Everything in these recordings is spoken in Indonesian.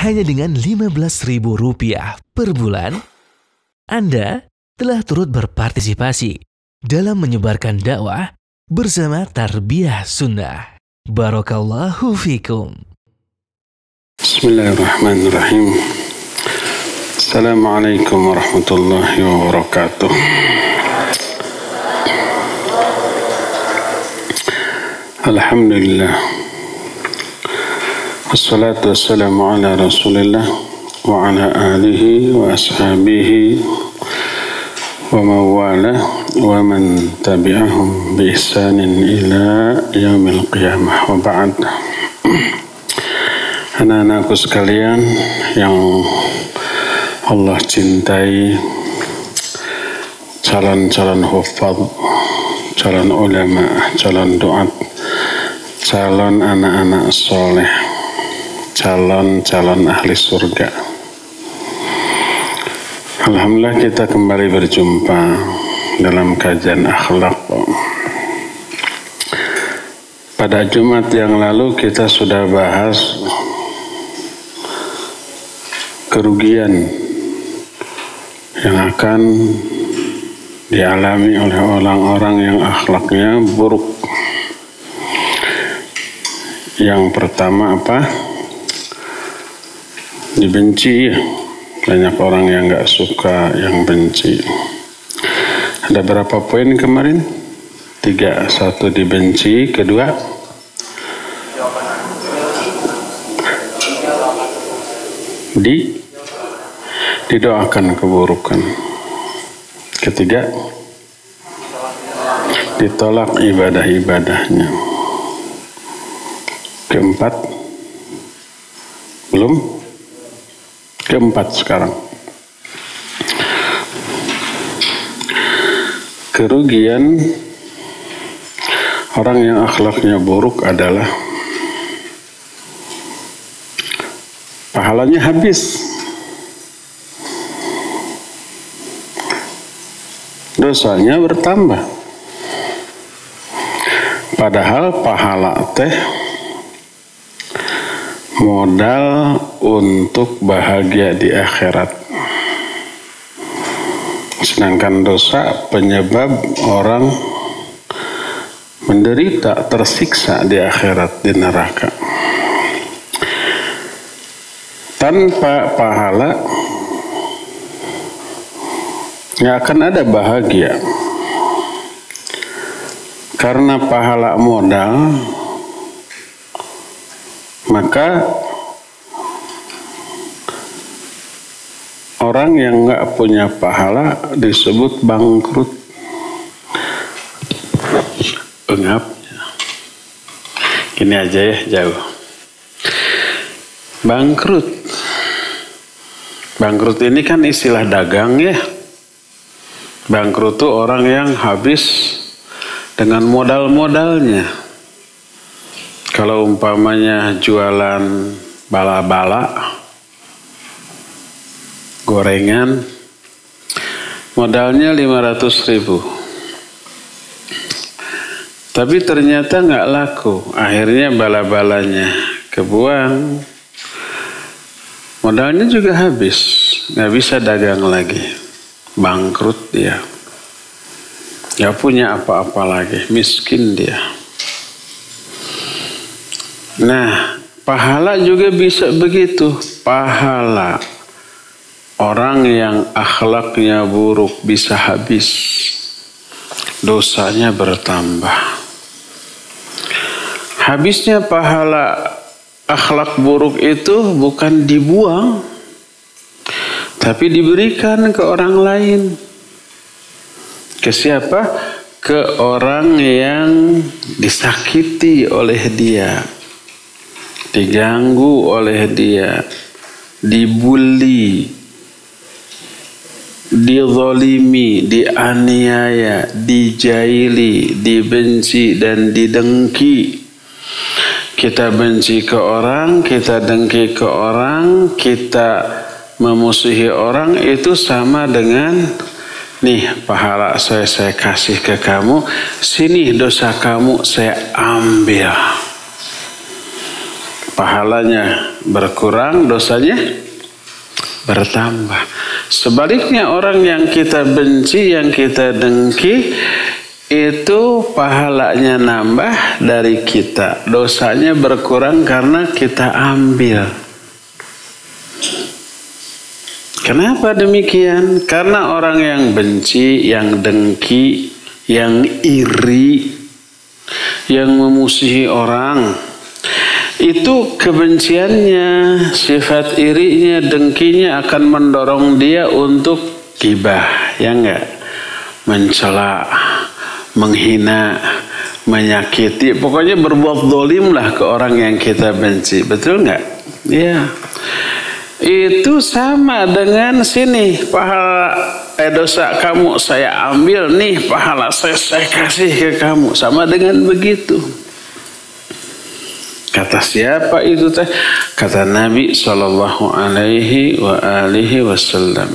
hanya dengan Rp15.000 per bulan, Anda telah turut berpartisipasi dalam menyebarkan dakwah bersama Tarbiyah Sunnah. Barakallahu fikum. Bismillahirrahmanirrahim. Assalamualaikum warahmatullahi wabarakatuh. Alhamdulillah. Wassalatu wassalamu ala Rasulillah wa ala alihi wa ashabihi wa mawala wa man tabi'ahum bi ihsanin ila yaumil qiyamah wa ba'd. Anak-anakku sekalian yang Allah cintai, calon-calon hufadz, calon ulama, calon duat, calon anak-anak soleh, calon-calon ahli surga. Alhamdulillah kita kembali berjumpa dalam kajian akhlak. Pada Jumat yang lalu kita sudah bahas kerugian yang akan dialami oleh orang-orang yang akhlaknya buruk. Yang pertama apa? Dibenci. Banyak orang yang gak suka, yang benci. Ada berapa poin kemarin? 3. 1 dibenci. Kedua, didoakan keburukan. Ketiga, ditolak ibadah-ibadahnya. Keempat, belum? Keempat sekarang. Kerugian orang yang akhlaknya buruk adalah pahalanya habis, dosanya bertambah. Padahal pahala teh modal untuk bahagia di akhirat. Sedangkan dosa penyebab orang menderita, tersiksa di akhirat, di neraka. Tanpa pahala nggak akan ada bahagia. Karena pahala modal, maka orang yang nggak punya pahala disebut bangkrut. Engap. Gini aja ya, jauh. Bangkrut. Bangkrut ini kan istilah dagang ya. Bangkrut itu orang yang habis dengan modal-modalnya. Kalau umpamanya jualan bala-bala, gorengan, modalnya 500.000. Tapi ternyata nggak laku. Akhirnya bala-balanya kebuang. Modalnya juga habis. Nggak bisa dagang lagi. Bangkrut dia. Nggak punya apa-apa lagi. Miskin dia. Nah, pahala juga bisa begitu. Pahala orang yang akhlaknya buruk bisa habis. Dosanya bertambah. Habisnya pahala akhlak buruk itu bukan dibuang, tapi diberikan ke orang lain. Ke siapa? Ke orang yang disakiti oleh dia, diganggu oleh dia, dibully, dizalimi, dianiaya, dijaili, dibenci dan didengki. Kita benci ke orang, kita dengki ke orang, kita memusuhi orang, itu sama dengan nih pahala saya kasih ke kamu, sini dosa kamu saya ambil. Pahalanya berkurang, dosanya bertambah. Sebaliknya orang yang kita benci, yang kita dengki, itu pahalanya nambah dari kita, dosanya berkurang karena kita ambil. Kenapa demikian? Karena orang yang benci, yang dengki, yang iri, yang memusuhi orang, itu kebenciannya, sifat irinya, dengkinya akan mendorong dia untuk gibah, ya enggak? Mencela, menghina, menyakiti, pokoknya berbuat zalim lah ke orang yang kita benci. Betul enggak? Iya. Itu sama dengan sini, pahala dosa kamu saya ambil nih, pahala saya kasih ke kamu, sama dengan begitu. Kata siapa itu teh? Kata Nabi sallallahu alaihi wasallam.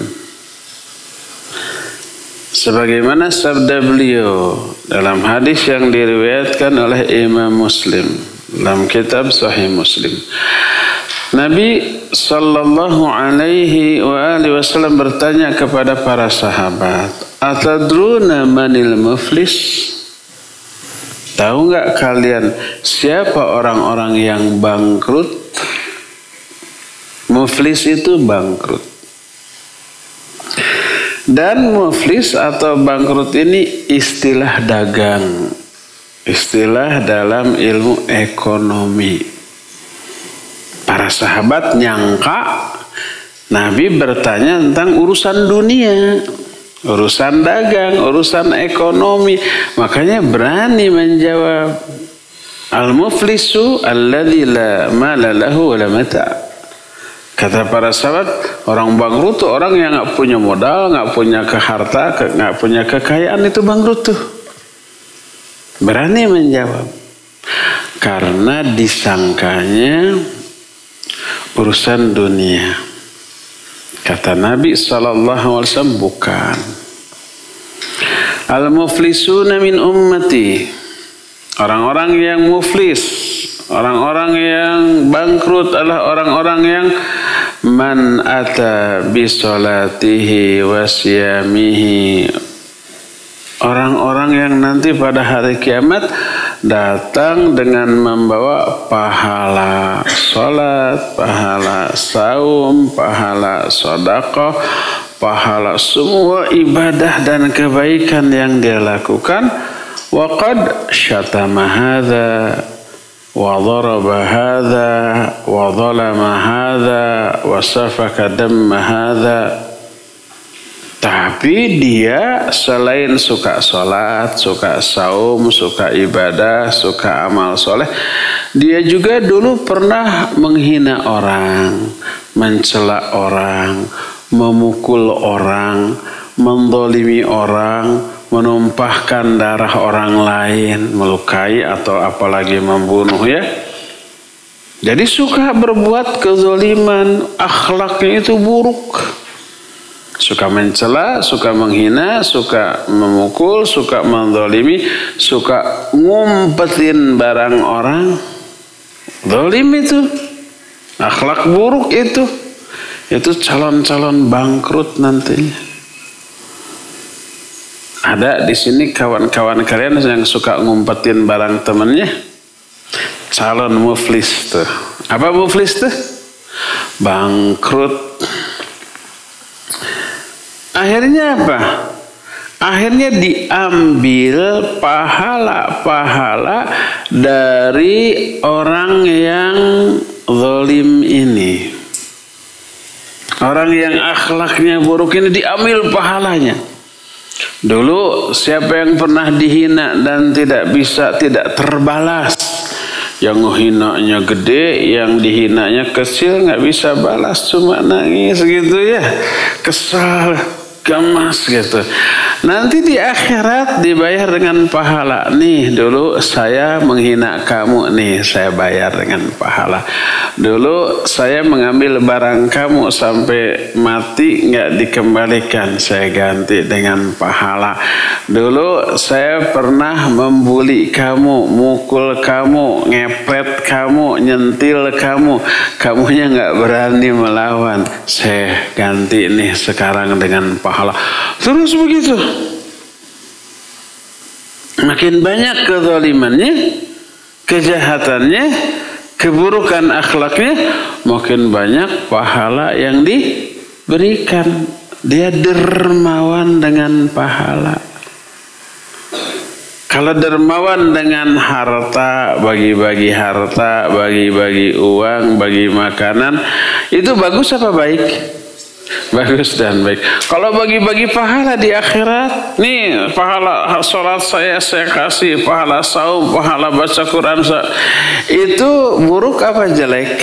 Sebagaimana sabda beliau dalam hadis yang diriwayatkan oleh Imam Muslim dalam kitab Sahih Muslim. Nabi sallallahu alaihi wasallam bertanya kepada para sahabat, "Atadruna manil muflis?" Tahu nggak kalian siapa orang-orang yang bangkrut? Muflis itu bangkrut. Dan muflis atau bangkrut ini istilah dagang, istilah dalam ilmu ekonomi. Para sahabat nyangka Nabi bertanya tentang urusan dunia, urusan dagang, urusan ekonomi. Makanya berani menjawab. Al-muflisu alladzi la mala lahu wa la mata'. Kata para sahabat, orang bangkrut itu orang yang nggak punya modal, nggak punya harta, nggak punya kekayaan, itu bangkrut tuh. Berani menjawab. Karena disangkanya urusan dunia. Kata Nabi SAW, bukan. Al-muflisuna min ummati. Orang-orang yang muflis, orang-orang yang bangkrut adalah orang-orang yang man ata bisolatihi wa siyamihi. Orang-orang yang nanti pada hari kiamat datang dengan membawa pahala sholat, pahala saum, pahala sedekah, pahala semua ibadah dan kebaikan yang dia lakukan. Wa qad syatama hadza wa daraba hadza wa zalama hadza wa safaka damma hadza. Tapi dia selain suka sholat, suka saum, suka ibadah, suka amal soleh, dia juga dulu pernah menghina orang, mencela orang, memukul orang, menzalimi orang, menumpahkan darah orang lain, melukai atau apalagi membunuh, ya. Jadi suka berbuat kezaliman, akhlaknya itu buruk. Suka mencela, suka menghina, suka memukul, suka menzalimi, suka ngumpetin barang orang. Zalim itu, akhlak buruk itu calon-calon bangkrut nantinya. Ada di sini kawan-kawan kalian yang suka ngumpetin barang temannya, calon muflis tuh. Apa muflis tuh? Bangkrut. Akhirnya apa? Akhirnya diambil pahala-pahala dari orang yang zalim ini. Orang yang akhlaknya buruk ini diambil pahalanya. Dulu siapa yang pernah dihina dan tidak terbalas? Yang ngehinanya gede, yang dihinanya kecil, nggak bisa balas, cuma nangis gitu ya. Kesal, gemas gitu. Nanti di akhirat dibayar dengan pahala. Nih dulu saya menghina kamu, nih saya bayar dengan pahala. Dulu saya mengambil barang kamu sampai mati nggak dikembalikan, saya ganti dengan pahala. Dulu saya pernah membuli kamu, mukul kamu, ngepet kamu, nyentil kamu, kamunya nggak berani melawan, saya ganti nih sekarang dengan pahala. Terus begitu. Makin banyak kezalimannya, kejahatannya, keburukan akhlaknya, makin banyak pahala yang diberikan. Dia dermawan dengan pahala. Kalau dermawan dengan harta, bagi-bagi harta, bagi-bagi uang, bagi makanan, itu bagus apa baik? Bagus dan baik. Kalau bagi-bagi pahala di akhirat, nih pahala sholat saya kasih, pahala saum, pahala baca Quran, itu buruk apa jelek?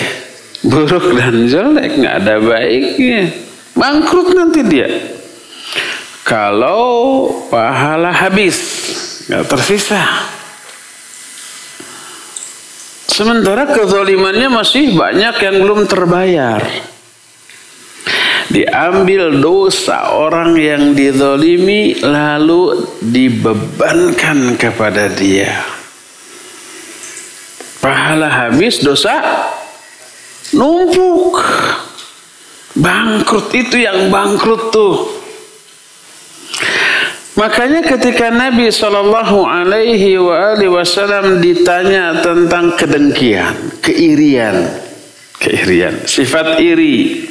Buruk dan jelek, nggak ada baiknya. Bangkrut nanti dia. Kalau pahala habis, nggak tersisa. Sementara kezalimannya masih banyak yang belum terbayar. Diambil dosa orang yang dizalimi lalu dibebankan kepada dia. Pahala habis, dosa numpuk. Bangkrut, itu yang bangkrut tuh. Makanya ketika Nabi SAW ditanya tentang kedengkian, keirian, sifat iri,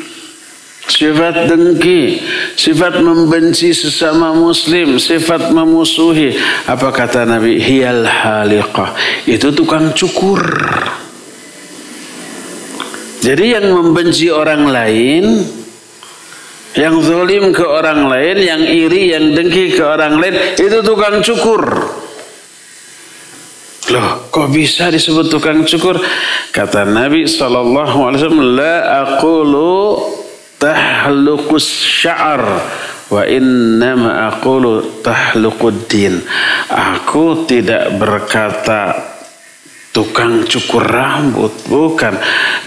sifat dengki, sifat membenci sesama muslim, sifat memusuhi, apa kata Nabi? Hiyal haliqah, itu tukang cukur. Jadi yang membenci orang lain, yang zalim ke orang lain, yang iri, yang dengki ke orang lain, itu tukang cukur. Loh, kok bisa disebut tukang cukur? Kata Nabi SAW, la aqulu tahluqus sya'ar wa innama aqulu tahluquddin. Aku tidak berkata tukang cukur rambut, bukan,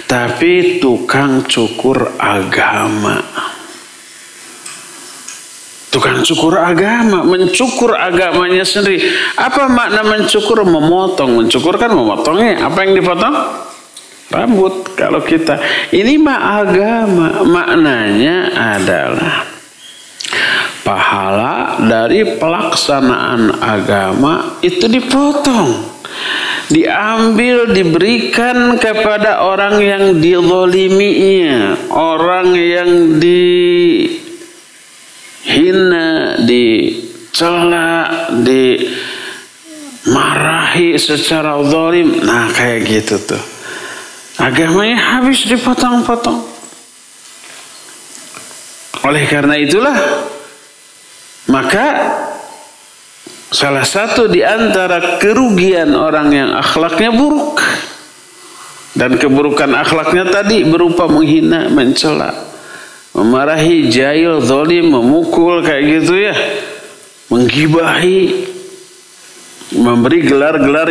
tapi tukang cukur agama. Tukang cukur agama, mencukur agamanya sendiri. Apa makna mencukur? Memotong. Mencukur kan memotongnya. Apa yang dipotong? Rambut. Kalau kita, ini mah agama. Maknanya adalah pahala dari pelaksanaan agama itu dipotong, diambil, diberikan kepada orang yang dizaliminya, orang yang dihina, dicela, dimarahi secara zalim. Nah, kayak gitu tuh. Agamanya habis dipotong-potong. Oleh karena itulah, maka salah satu di antara kerugian orang yang akhlaknya buruk, dan keburukan akhlaknya tadi berupa menghina, mencela, memarahi, jahil, zalim, memukul, kayak gitu ya, menggibahi, memberi gelar-gelar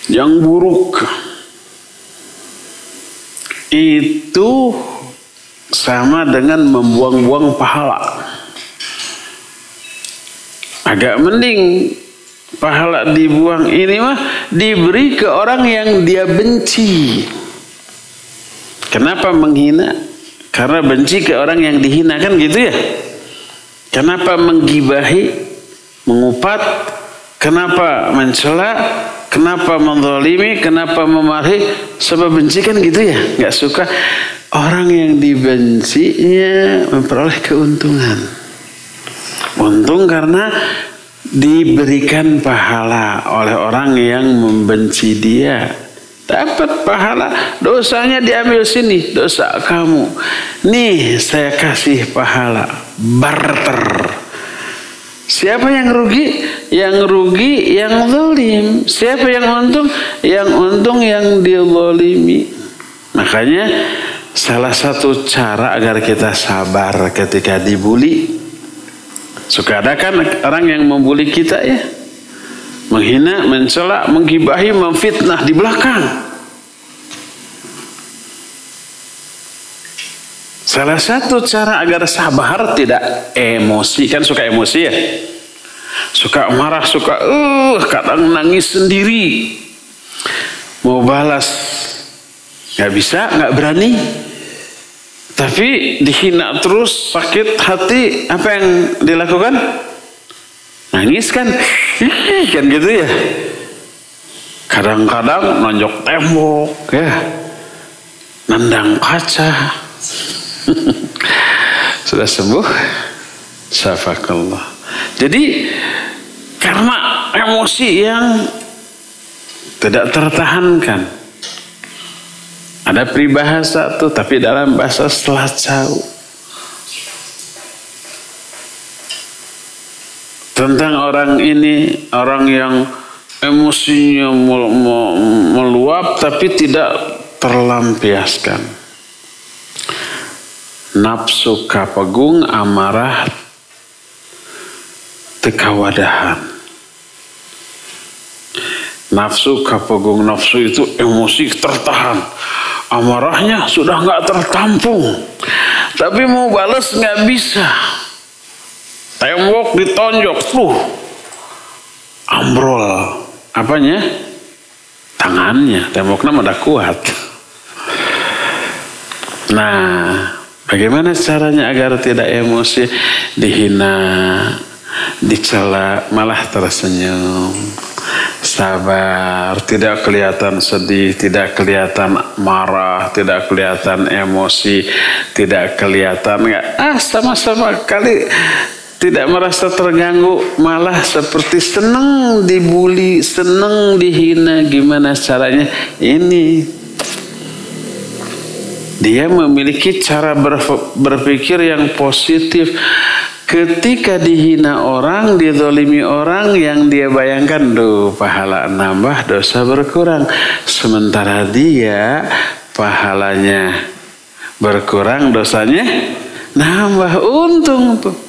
yang buruk. Itu sama dengan membuang-buang pahala. Agak mending pahala dibuang, ini mah diberi ke orang yang dia benci. Kenapa menghina? Karena benci ke orang yang dihina, kan gitu ya. Kenapa menggibahi, mengupat? Kenapa mencela? Kenapa menzalimi? Kenapa memarahi? Sebab benci, kan gitu ya. Nggak suka. Orang yang dibencinya memperoleh keuntungan. Untung karena diberikan pahala oleh orang yang membenci dia. Dapat pahala, dosanya diambil sini, dosa kamu. Nih saya kasih pahala, barter. Siapa yang rugi? Yang rugi yang zalim. Siapa yang untung? Yang untung yang dizalimi. Makanya salah satu cara agar kita sabar ketika dibuli. Suka ada kan orang yang membuli kita ya, menghina, mencela, menggibahi, memfitnah di belakang. Salah satu cara agar sabar, tidak emosi, kan suka emosi ya, suka marah, suka kadang nangis sendiri, mau balas nggak bisa, nggak berani, tapi dihina terus, sakit hati, apa yang dilakukan? Nangis kan, kan gitu ya. Kadang-kadang nonjok tembok ya, nendang kaca. Sudah sembuh, syafakallah. Jadi karena emosi yang tidak tertahankan, ada peribahasa tuh, tapi dalam bahasa Selacau tentang orang ini, orang yang emosinya meluap tapi tidak terlampiaskan. Nafsu kapagung, amarah tekawadahan. Nafsu kapagung, nafsu itu emosi tertahan, amarahnya sudah nggak tertampung, tapi mau balas nggak bisa. Tembok ditonjok, ambrol apanya? Tangannya, temboknya udah kuat. Nah, bagaimana caranya agar tidak emosi? Dihina, dicela, malah tersenyum, sabar, tidak kelihatan sedih, tidak kelihatan marah, tidak kelihatan emosi, tidak kelihatan sama-sama kali tidak merasa terganggu, malah seperti senang dibuli, senang dihina. Gimana caranya? Ini dia memiliki cara berpikir yang positif. Ketika dihina orang, dizalimi orang, yang dia bayangkan, pahala nambah, dosa berkurang. Sementara dia pahalanya berkurang, dosanya nambah. Untung tuh.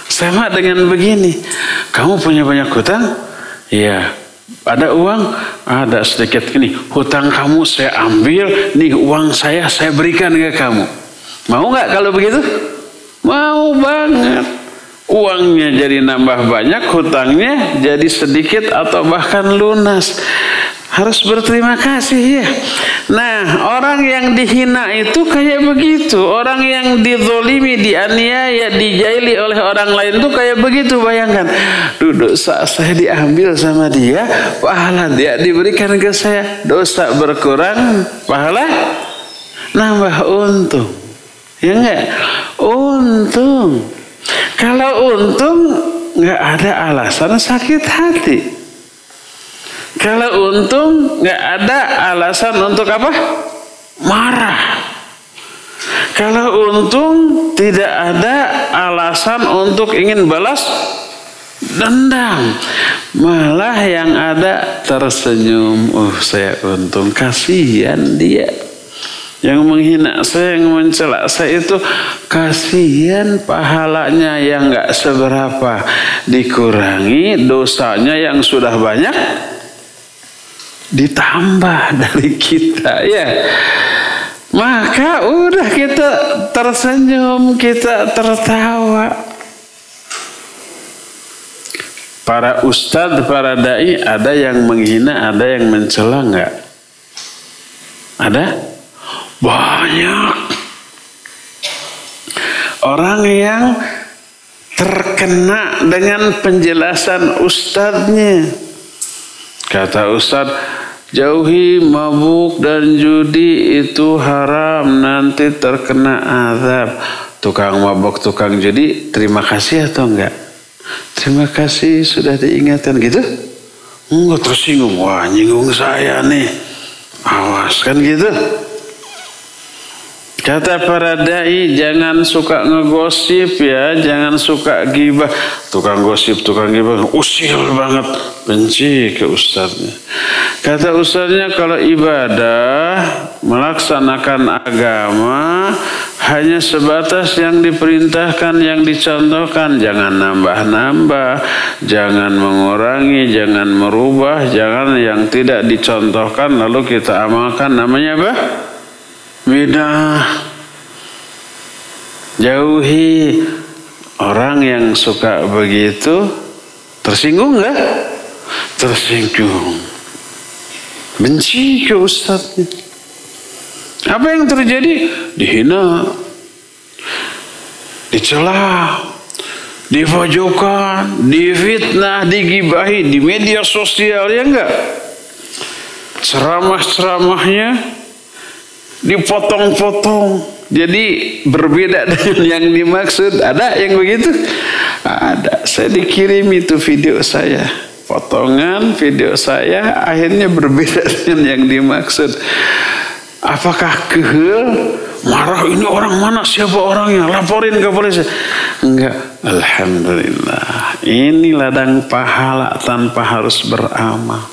Sama dengan begini, kamu punya banyak hutang? Iya. Ada uang? Ada sedikit ini. Hutang kamu saya ambil, nih uang saya berikan ke kamu. Mau nggak kalau begitu? Mau banget. Uangnya jadi nambah banyak, hutangnya jadi sedikit atau bahkan lunas. Harus berterima kasih ya. Nah, orang yang dihina itu kayak begitu. Orang yang dizolimi, dianiaya, dijaili oleh orang lain itu kayak begitu. Bayangkan, dosa saya diambil sama dia, pahala dia diberikan ke saya. Dosa berkurang, pahala nambah, untung. Ya enggak? Untung. Kalau untung, nggak ada alasan sakit hati. Kalau untung, nggak ada alasan untuk apa? Marah. Kalau untung, tidak ada alasan untuk ingin balas dendam. Malah yang ada tersenyum. Saya untung, kasihan dia. Yang menghina saya, yang mencela saya itu kasihan, pahalanya yang nggak seberapa dikurangi, dosanya yang sudah banyak ditambah dari kita ya. Maka udah kita tersenyum, kita tertawa. Para ustadz, para dai, ada yang menghina, ada yang mencela nggak? Ada? Banyak. Orang yang terkena dengan penjelasan ustadznya. Kata ustadz, jauhi mabuk dan judi, itu haram, nanti terkena azab. Tukang mabuk, tukang judi, terima kasih atau enggak? Terima kasih sudah diingatkan gitu. Enggak, tersinggung. Wah, nyinggung saya nih. Awas kan gitu. Kata para dai, jangan suka ngegosip ya, jangan suka gibah. Tukang gosip, tukang gibah, usil banget, benci ke ustadznya. Kata ustadznya, kalau ibadah, melaksanakan agama, hanya sebatas yang diperintahkan, yang dicontohkan. Jangan nambah-nambah, jangan mengurangi, jangan merubah, jangan yang tidak dicontohkan lalu kita amalkan. Namanya apa? Bidah. Jauhi orang yang suka begitu. Tersinggung nggak? Tersinggung. Benci ke ustadznya. Apa yang terjadi? Dihina, dicela, dipojokkan, difitnah, digibahi di media sosial, ya enggak? Ceramah-ceramahnya dipotong-potong, jadi berbeda dengan yang dimaksud. Ada yang begitu? Ada. Saya dikirim itu video saya, potongan video saya, akhirnya berbeda dengan yang dimaksud. Apakah kehel? Marah, ini orang mana? Siapa orangnya? Laporin ke polisi. Enggak. Alhamdulillah. Ini ladang pahala tanpa harus beramal.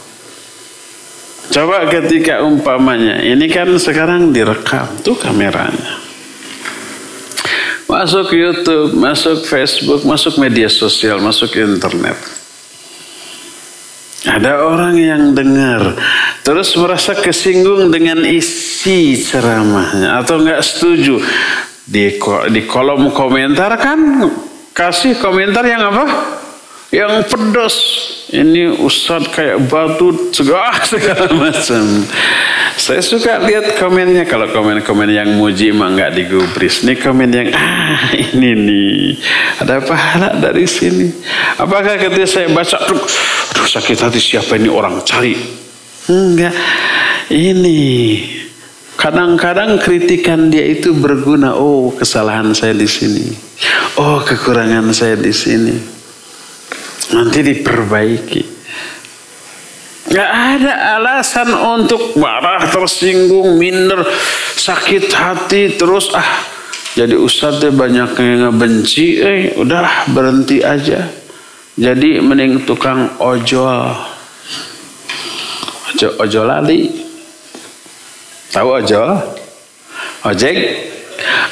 Coba ketika umpamanya, ini kan sekarang direkam, tuh kameranya. Masuk YouTube, masuk Facebook, masuk media sosial, masuk internet. Ada orang yang dengar, terus merasa kesinggung dengan isi ceramahnya, atau nggak setuju. Di kolom komentar kan, kasih komentar yang apa? Yang pedas. Ini ustadz kayak batu, segala macam. Saya suka lihat komennya. Kalau komen-komen yang muji mah nggak digubris. Ini komen yang ini nih, ada pahala dari sini. Apakah ketika saya baca, aduh sakit hati, siapa ini orang, cari? Enggak. Ini kadang-kadang kritikan dia itu berguna. Oh, kesalahan saya di sini. Oh, kekurangan saya di sini. Nanti diperbaiki. Gak ada alasan untuk marah, tersinggung, minder, sakit hati, terus jadi ustadznya banyak yang ngebenci, udah berhenti aja. Jadi mending tukang ojol. Ojol lali. Tahu ojol? Ojek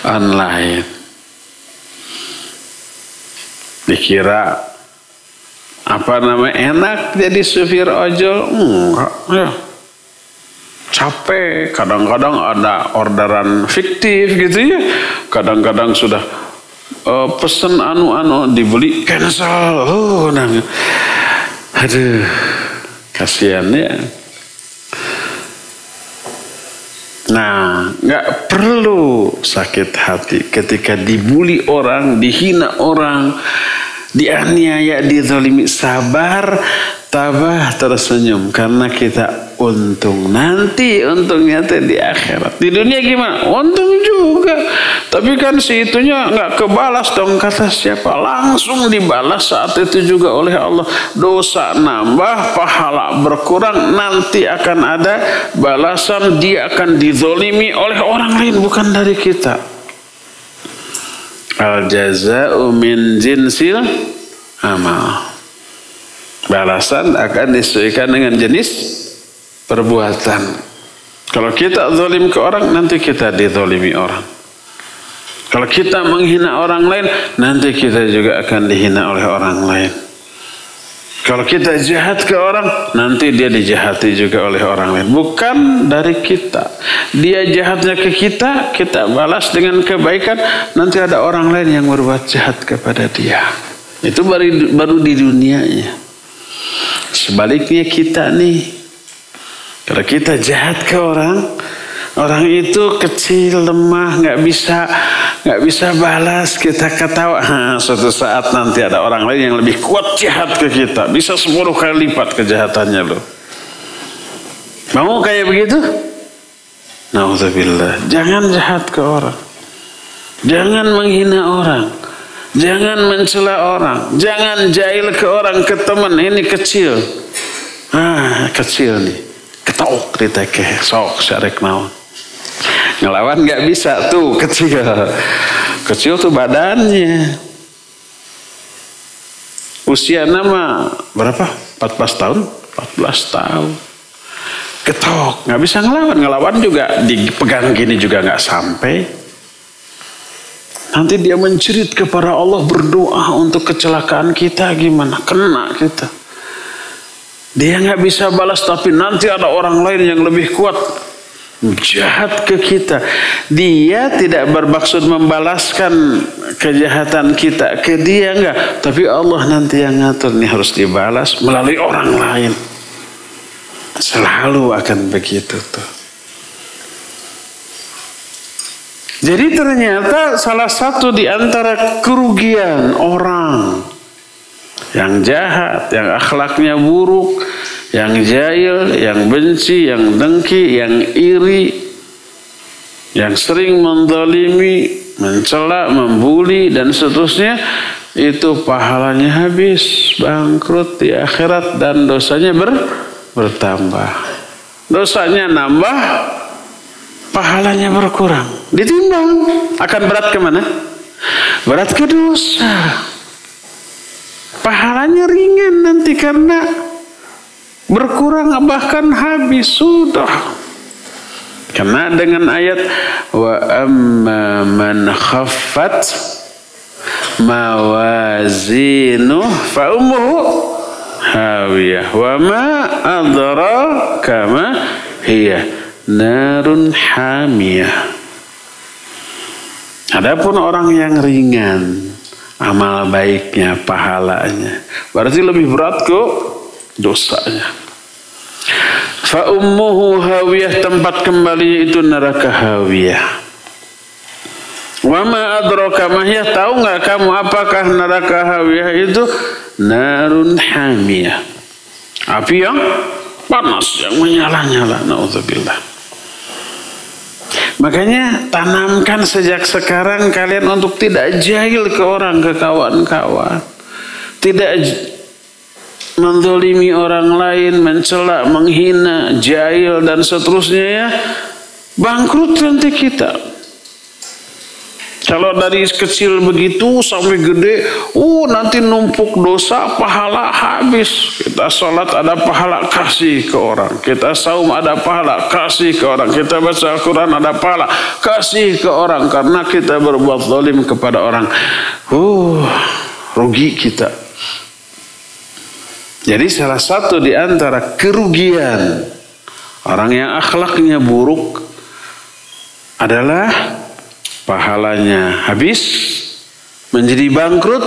online. Dikira apa namanya enak jadi supir ojol? Enggak ya. Capek, kadang-kadang ada orderan fiktif gitu ya. Kadang-kadang sudah pesen anu dibeli cancel. Aduh, kasihan ya. Nah, nggak perlu sakit hati ketika dibully orang, dihina orang, dianiaya, dizalimi. Sabar, tabah, tersenyum, karena kita untung. Nanti untungnya di akhirat. Di dunia gimana? Untung juga, tapi kan si itunya nggak kebalas dong. Kata siapa? Langsung dibalas saat itu juga oleh Allah. Dosa nambah, pahala berkurang. Nanti akan ada balasan. Dia akan dizalimi oleh orang lain, bukan dari kita. Al jaza'u min jinsil amal. Balasan akan disesuaikan dengan jenis perbuatan. Kalau kita zalim ke orang, nanti kita dizalimi orang. Kalau kita menghina orang lain, nanti kita juga akan dihina oleh orang lain. Kalau kita jahat ke orang, nanti dia dijahati juga oleh orang lain. Bukan dari kita. Dia jahatnya ke kita, kita balas dengan kebaikan. Nanti ada orang lain yang berbuat jahat kepada dia. Itu baru di dunianya. Sebaliknya kita nih, kalau kita jahat ke orang, orang itu kecil, lemah, nggak bisa balas, kita ketawa. Suatu saat nanti ada orang lain yang lebih kuat jahat ke kita, bisa 10 kali lipat kejahatannya loh. Mau kayak begitu? Nauzubillah. Jangan jahat ke orang, jangan menghina orang, jangan mencela orang, jangan jahil ke orang, ke teman. Ini kecil, kecil nih, ketok ditekeh, sok syarek naon. Ngelawan nggak bisa tuh, kecil tuh badannya. Usia nama berapa? 14 tahun? 14 tahun. Ketok, nggak bisa ngelawan juga dipegang gini juga nggak sampai. Nanti dia menjerit kepada Allah, berdoa untuk kecelakaan kita, gimana? Kena kita. Dia nggak bisa balas, tapi nanti ada orang lain yang lebih kuat jahat ke kita. Dia tidak bermaksud membalaskan kejahatan kita ke dia, enggak, tapi Allah nanti yang ngatur, nih harus dibalas melalui orang lain. Selalu akan begitu tuh. Jadi ternyata salah satu di antara kerugian orang yang jahat, yang akhlaknya buruk, yang jahil, yang benci, yang dengki, yang iri, yang sering menzalimi, mencela, membuli dan seterusnya, itu pahalanya habis, bangkrut di akhirat dan dosanya bertambah. Dosanya nambah, pahalanya berkurang. Ditimbang, akan berat kemana? Berat ke dosa. Pahalanya ringan nanti karena berkurang, bahkan habis sudah. Karena dengan ayat wa amma man khaffat mawazinuh fa ummuhu hawiyah wa ma adraka ma hiya narun hamiyah. Adapun orang yang ringan amal baiknya, pahalanya, berarti lebih berat kok dosanya. Fa ummuhu hawiyah, tempat kembalinya itu neraka hawiyah. Wa ma adraka ma hiya, tahu enggak kamu apakah neraka hawiyah itu? Narun hamiyah, api yang panas, yang menyala-nyala. Naudzubillah. Makanya tanamkan sejak sekarang kalian untuk tidak jahil ke orang, ke kawan-kawan. Tidak menzalimi orang lain, mencela, menghina, jahil dan seterusnya ya. Bangkrut nanti kita. Kalau dari kecil begitu sampai gede, nanti numpuk dosa, pahala habis. Kita sholat ada pahala, kasih ke orang. Kita saum ada pahala, kasih ke orang. Kita baca Al-Quran ada pahala, kasih ke orang. Karena kita berbuat zalim kepada orang. Rugi kita. Jadi salah satu di antara kerugian orang yang akhlaknya buruk adalah pahalanya habis, menjadi bangkrut,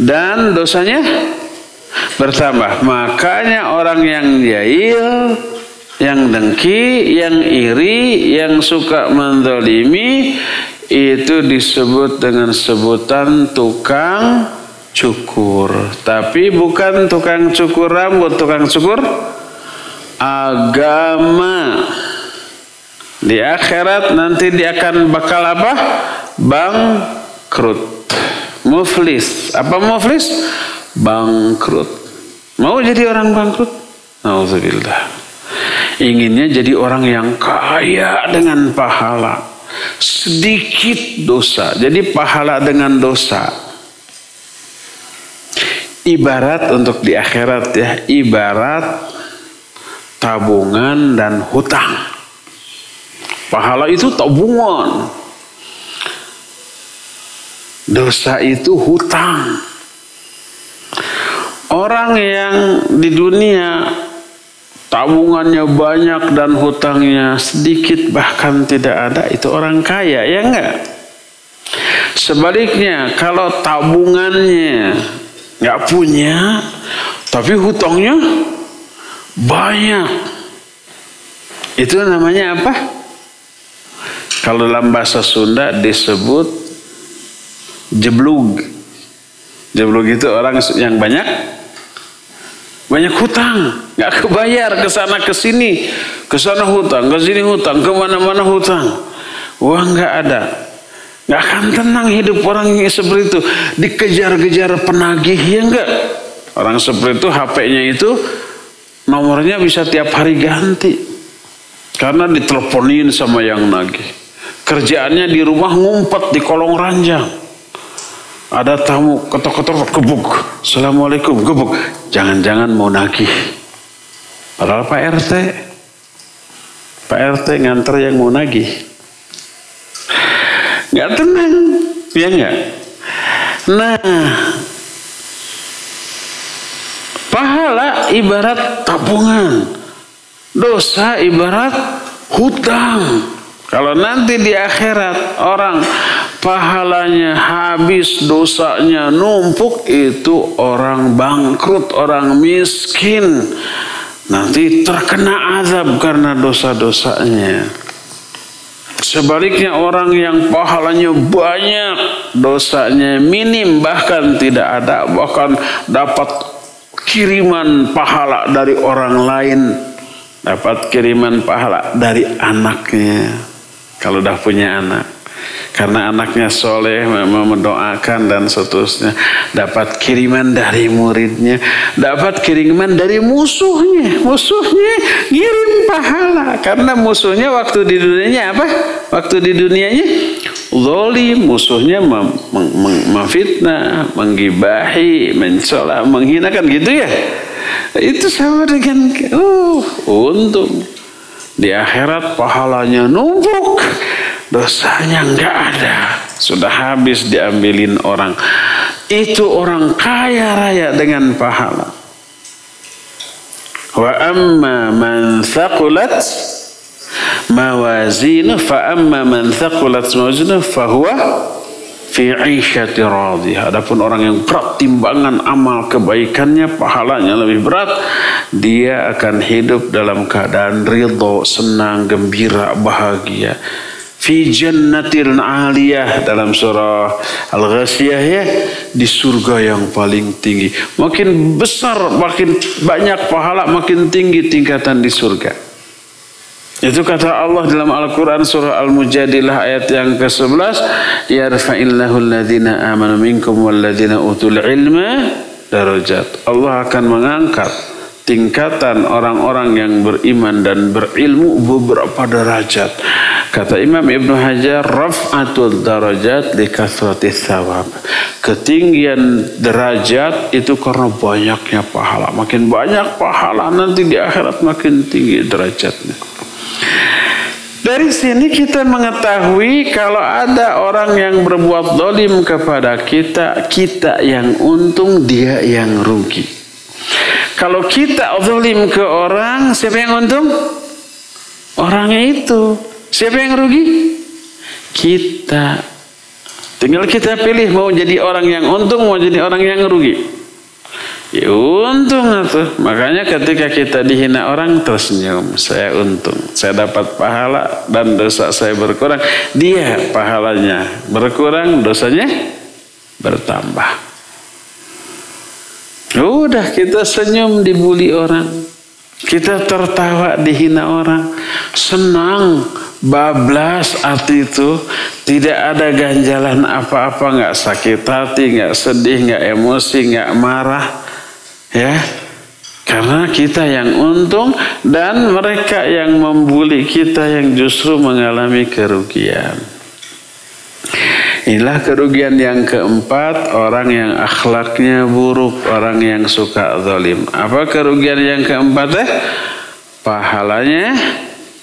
dan dosanya bertambah. Makanya orang yang jahil, yang dengki, yang iri, yang suka menzalimi, itu disebut dengan sebutan tukang cukur. Tapi bukan tukang cukur rambut, tukang cukur agama. Di akhirat nanti dia akan bakal apa? Bangkrut. Muflis. Apa muflis? Bangkrut. Mau jadi orang bangkrut? Nauzubillah. Inginnya jadi orang yang kaya dengan pahala, sedikit dosa. Jadi pahala dengan dosa. Ibarat untuk di akhirat ya, ibarat tabungan dan hutang. Pahala itu tabungan, dosa itu hutang. Orang yang di dunia tabungannya banyak dan hutangnya sedikit bahkan tidak ada, itu orang kaya, ya enggak? Sebaliknya, kalau tabungannya nggak punya tapi hutangnya banyak, itu namanya apa? Kalau dalam bahasa Sunda disebut jeblug. Jeblug itu orang yang banyak hutang, nggak kebayar, ke sana ke sini, ke sana hutang, ke sini hutang, ke mana-mana hutang, uang nggak ada, nggak akan tenang hidup orang yang seperti itu. Dikejar-kejar penagih, ya enggak? Orang seperti itu HP-nya itu nomornya bisa tiap hari ganti. Karena diteleponin sama yang nagih. Kerjaannya di rumah ngumpet di kolong ranjang. Ada tamu ketok-ketok gebuk. Assalamualaikum, gebuk. Jangan-jangan mau nagih. Padahal Pak RT nganter yang mau nagih. Nggak tenang, ya nggak? Nah, pahala ibarat tabungan. Dosa ibarat hutang. Kalau nanti di akhirat orang pahalanya habis, dosanya numpuk, itu orang bangkrut, orang miskin. Nanti terkena azab karena dosa-dosanya. Sebaliknya orang yang pahalanya banyak, dosanya minim, bahkan tidak ada, bahkan dapat kiriman pahala dari orang lain. Dapat kiriman pahala dari anaknya kalau udah punya anak, karena anaknya soleh, mendoakan dan seterusnya. Dapat kiriman dari muridnya, dapat kiriman dari musuhnya ngirim pahala, karena musuhnya waktu di dunianya apa? Waktu di dunianya zalim, musuhnya memfitnah, menggibahi, mencela, menghinakan, gitu ya. Itu sama dengan untung di akhirat pahalanya numpuk, dosanya nggak ada, sudah habis diambilin orang. Itu orang kaya raya dengan pahala. Wa amma man thaqulat mawazinu fa amma man thaqulat mawazinu fa huwa fi 'isyati radiyah. Adapun orang yang berat timbangan amal kebaikannya, pahalanya lebih berat, dia akan hidup dalam keadaan ridho, senang, gembira, bahagia. Fi jannatil 'aliyah, dalam surah Al-Ghasyiyah ya, di surga yang paling tinggi. Makin besar, makin banyak pahala, makin tinggi tingkatan di surga. Itu kata Allah dalam Al-Quran surah Al-Mujadilah ayat yang ke-11, yarfa'illahu alladhina amanu minkum walladhina utul ilma darajat. Allah akan mengangkat tingkatan orang-orang yang beriman dan berilmu beberapa derajat. Kata Imam Ibnu Hajar, raf'atul darajat li kathratis thawab. Ketinggian derajat itu karena banyaknya pahala. Makin banyak pahala, nanti di akhirat makin tinggi derajatnya. Dari sini kita mengetahui kalau ada orang yang berbuat zalim kepada kita, kita yang untung, dia yang rugi. Kalau kita zalim ke orang, siapa yang untung? Orangnya itu. Siapa yang rugi? Kita. Tinggal kita pilih mau jadi orang yang untung, mau jadi orang yang rugi. Ya untung tuh. Makanya ketika kita dihina orang tersenyum, saya untung, saya dapat pahala dan dosa saya berkurang. Dia pahalanya berkurang, dosanya bertambah. Udah, kita senyum dibully orang, kita tertawa dihina orang, senang, bablas hati itu, tidak ada ganjalan apa-apa, nggak sakit hati, nggak sedih, nggak emosi, nggak marah. Ya, karena kita yang untung dan mereka yang membuli kita yang justru mengalami kerugian. Inilah kerugian yang keempat, orang yang akhlaknya buruk, orang yang suka zalim. Apa kerugian yang keempat? Pahalanya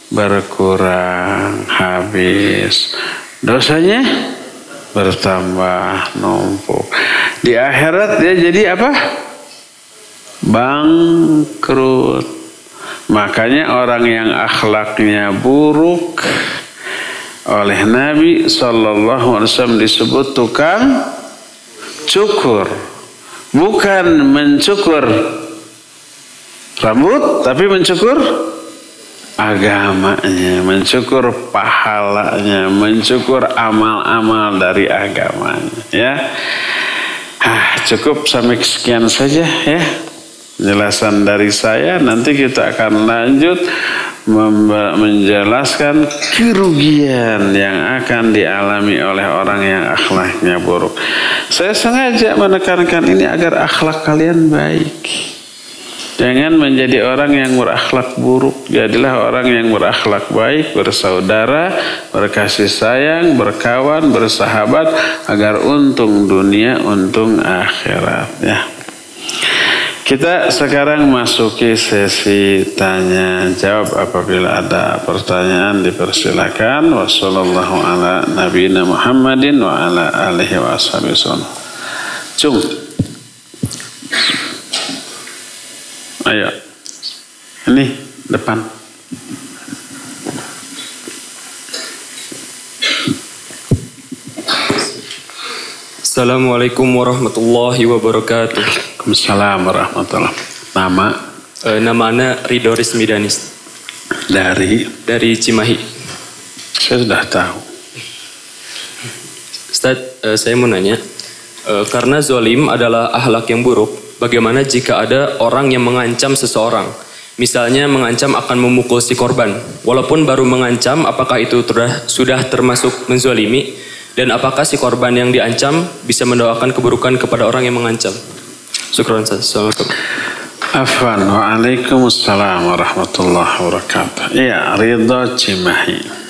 berkurang, habis, dosanya bertambah, numpuk. Di akhirat dia jadi apa? Bangkrut. Makanya orang yang akhlaknya buruk oleh Nabi SAW disebut tukang cukur. Bukan mencukur rambut, tapi mencukur agamanya, mencukur pahalanya, mencukur amal-amal dari agamanya. Ya, cukup sampai sekian saja ya penjelasan dari saya. Nanti kita akan lanjut menjelaskan kerugian yang akan dialami oleh orang yang akhlaknya buruk. Saya sengaja menekankan ini agar akhlak kalian baik. Jangan menjadi orang yang berakhlak buruk. Jadilah orang yang berakhlak baik, bersaudara, berkasih sayang, berkawan, bersahabat, agar untung dunia, untung akhirat. Ya. Kita sekarang masuki sesi tanya jawab. Apabila ada pertanyaan dipersilakan. Wassallallahu ala nabiyina Muhammadin wa ala alihi wa ashabihi wasallam. Cung. Ayo, ini depan. Assalamualaikum warahmatullahi wabarakatuh. Waalaikumsalam warahmatullahi wabarakatuh. Nama? Namanya Ridho Rizmi Danis. Dari Cimahi. Saya sudah tahu. Ustaz, saya mau nanya, karena zalim adalah akhlak yang buruk. Bagaimana jika ada orang yang mengancam seseorang? Misalnya mengancam akan memukul si korban. Walaupun baru mengancam, apakah itu sudah termasuk menzalimi? Dan apakah si korban yang diancam bisa mendoakan keburukan kepada orang yang mengancam? Syukran. Assalamualaikum. Afwan. Waalaikumsalam warahmatullahi wabarakatuh. Iya, Ridho Cimahi.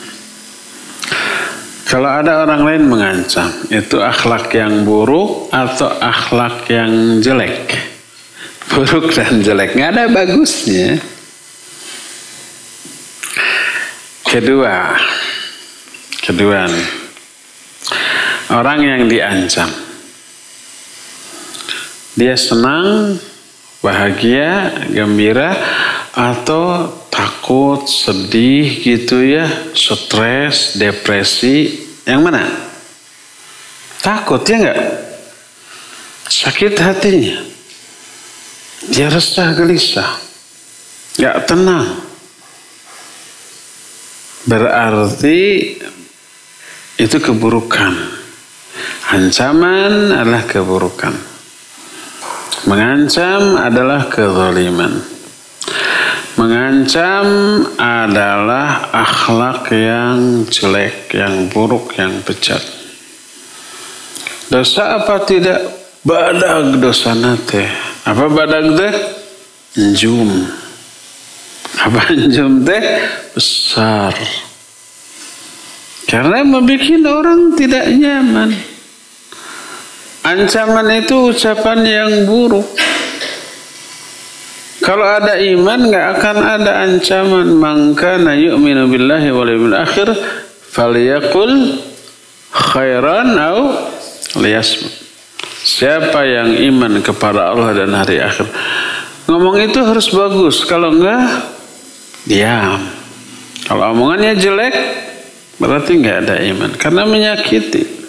Kalau ada orang lain mengancam, itu akhlak yang buruk atau akhlak yang jelek? Buruk dan jelek, nggak ada bagusnya. Kedua nih, orang yang diancam, dia senang, bahagia, gembira, atau takut, sedih gitu ya, stres, depresi, yang mana? Takut ya enggak? Sakit hatinya, dia resah, gelisah, enggak tenang. Berarti itu keburukan. Ancaman adalah keburukan. Mengancam adalah kezaliman. Mengancam adalah akhlak yang jelek, yang buruk, yang bejat. Dosa apa tidak? Badag dosa nate. Apa badag teh? Njum. Apa njum teh? Besar. Karena membuat orang tidak nyaman. Ancaman itu ucapan yang buruk. Kalau ada iman nggak akan ada ancaman. Man kana yu'minu billahi wal yawmil akhir falyaqul khairan aw liyasmut. Siapa yang iman kepada Allah dan hari akhir, ngomong itu harus bagus. Kalau enggak, diam. Kalau omongannya jelek, berarti nggak ada iman. Karena menyakiti.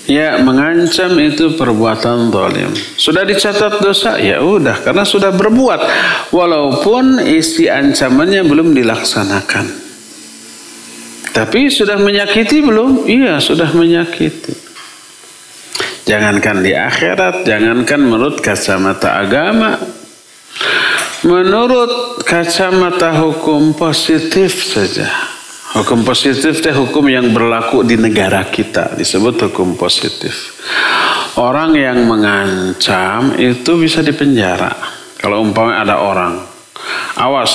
Ya, mengancam itu perbuatan zalim. Sudah dicatat dosa, ya udah, karena sudah berbuat. Walaupun isi ancamannya belum dilaksanakan. Tapi sudah menyakiti belum? Iya, sudah menyakiti. Jangankan di akhirat, jangankan menurut kacamata agama. Menurut kacamata hukum positif saja. Hukum positif itu hukum yang berlaku di negara kita, disebut hukum positif. Orang yang mengancam itu bisa dipenjara. Kalau umpamanya ada orang, awas,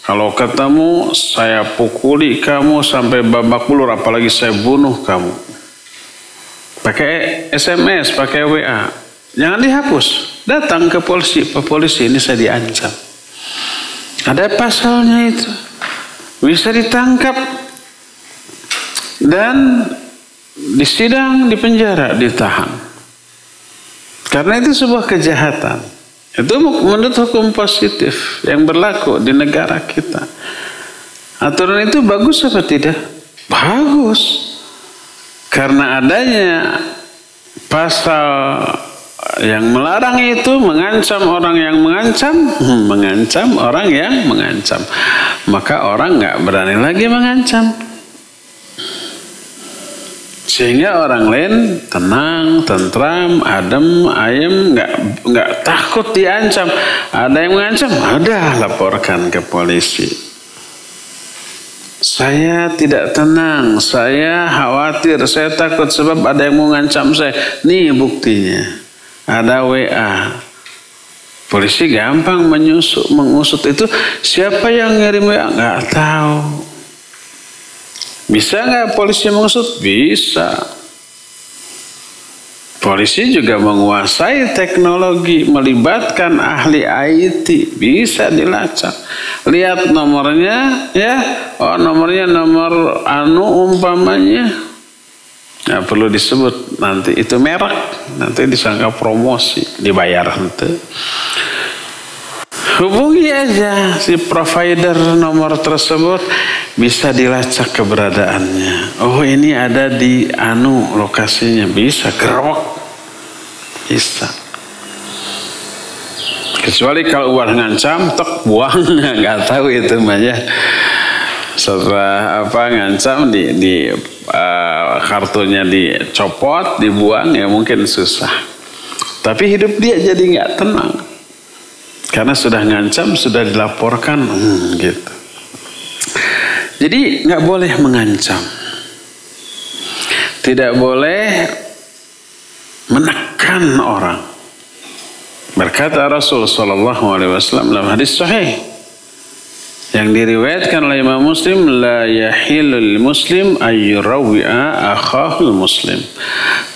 kalau ketemu saya pukuli kamu sampai babak belur, apalagi saya bunuh kamu. Pakai SMS, pakai WA, jangan dihapus. Datang ke polisi, Pak polisi, ini saya diancam. Ada pasalnya itu. Bisa ditangkap dan disidang, dipenjara, ditahan. Karena itu sebuah kejahatan. Itu menurut hukum positif yang berlaku di negara kita. Aturan itu bagus apa tidak? Bagus. Karena adanya pasal yang melarang itu mengancam orang yang mengancam orang yang mengancam. Maka orang nggak berani lagi mengancam. Sehingga orang lain tenang, tentram, adem, ayem, nggak takut diancam. Ada yang mengancam, ada, laporkan ke polisi. Saya tidak tenang, saya khawatir, saya takut sebab ada yang mengancam saya. Nih buktinya, ada WA. Polisi gampang mengusut itu siapa yang ngirim WA? Nggak tahu. Bisa nggak polisi mengusut? Bisa. Polisi juga menguasai teknologi, melibatkan ahli IT, bisa dilacak. Lihat nomornya, ya, oh nomornya nomor umpamanya, nggak perlu disebut nanti itu merek, nanti disangka promosi, dibayar nanti. Hubungi aja si provider nomor tersebut, bisa dilacak keberadaannya. Oh ini ada di lokasinya, bisa gerok, bisa. Kecuali kalau uang ngancam, tek buang, nggak tahu itu namanya. Setelah ngancam di kartunya dicopot, dibuang, ya mungkin susah. Tapi hidup dia jadi nggak tenang. Karena sudah ngancam, sudah dilaporkan, gitu. Jadi nggak boleh mengancam, tidak boleh menekan orang. Berkata Rasul Sallallahu Alaihi Wasallam dalam hadis sahih yang diriwayatkan oleh Imam Muslim, la yahilul muslim ayyurawi'a akhahul muslim.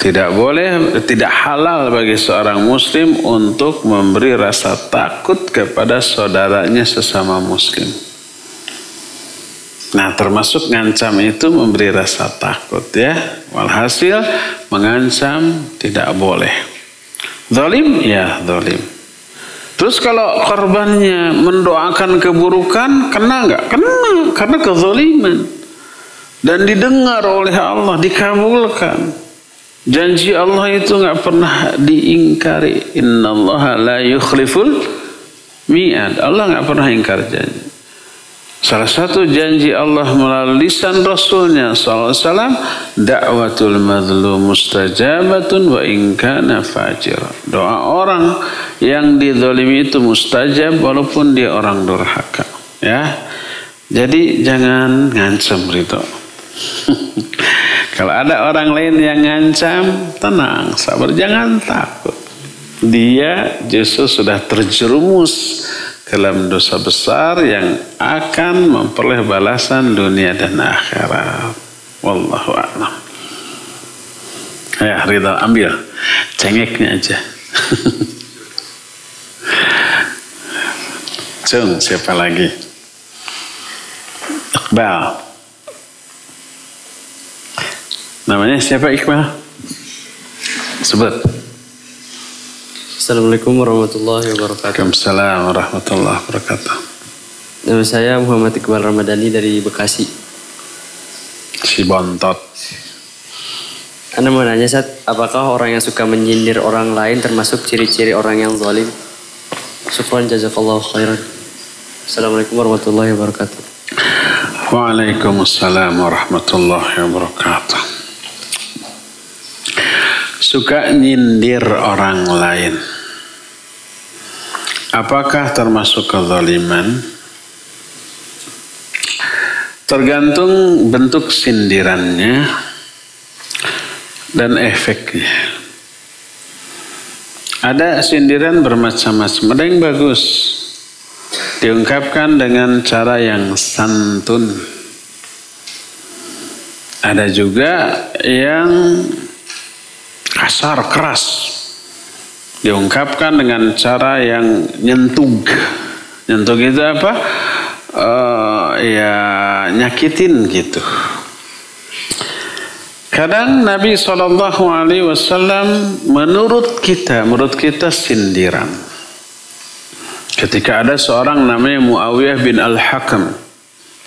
Tidak boleh, tidak halal bagi seorang muslim untuk memberi rasa takut kepada saudaranya sesama muslim. Nah, termasuk ngancam itu memberi rasa takut, ya. Walhasil mengancam tidak boleh. Zalim, ya zalim. Terus kalau korbannya mendoakan keburukan, kena nggak? Kena, karena kezaliman. Dan didengar oleh Allah, dikabulkan. Janji Allah itu nggak pernah diingkari. Innallaha la yukhliful mi'ad. Allah nggak pernah ingkar janji. Salah satu janji Allah melalui lisan Rasulnya SAW, da'watul mazlum mustajabatun wa in kana fajira. Doa orang yang dizalimi itu mustajab walaupun dia orang durhaka. Ya, jadi jangan ngancam Ridho. Kalau ada orang lain yang ngancam, tenang, sabar, jangan takut. Dia justru sudah terjerumus dalam dosa besar yang akan memperoleh balasan dunia dan akhirat. Wallahu a'lam. Ya, Ridho, ambil cengeknya aja. Cung, siapa lagi? Iqbal. Namanya siapa Iqbal? Sebut. Assalamualaikum warahmatullahi wabarakatuh. Waalaikumsalam warahmatullahi wabarakatuh. Nama saya Muhammad Iqbal Ramadhani dari Bekasi. Si bontot. Anda mau nanya, Ustaz, apakah orang yang suka menyindir orang lain termasuk ciri-ciri orang yang zalim? Syukran jazakallahu khairan. Assalamualaikum warahmatullahi wabarakatuh. Waalaikumsalam warahmatullahi wabarakatuh. Suka nyindir orang lain, apakah termasuk kezaliman? Tergantung bentuk sindirannya dan efeknya. Ada sindiran bermacam-macam. Ada yang bagus, diungkapkan dengan cara yang santun. Ada juga yang kasar, keras, diungkapkan dengan cara yang nyentug. Nyentug itu apa? Ya nyakitin gitu. Kadang Nabi SAW menurut kita sindiran. Ketika ada seorang namanya Muawiyah bin Al-Hakam,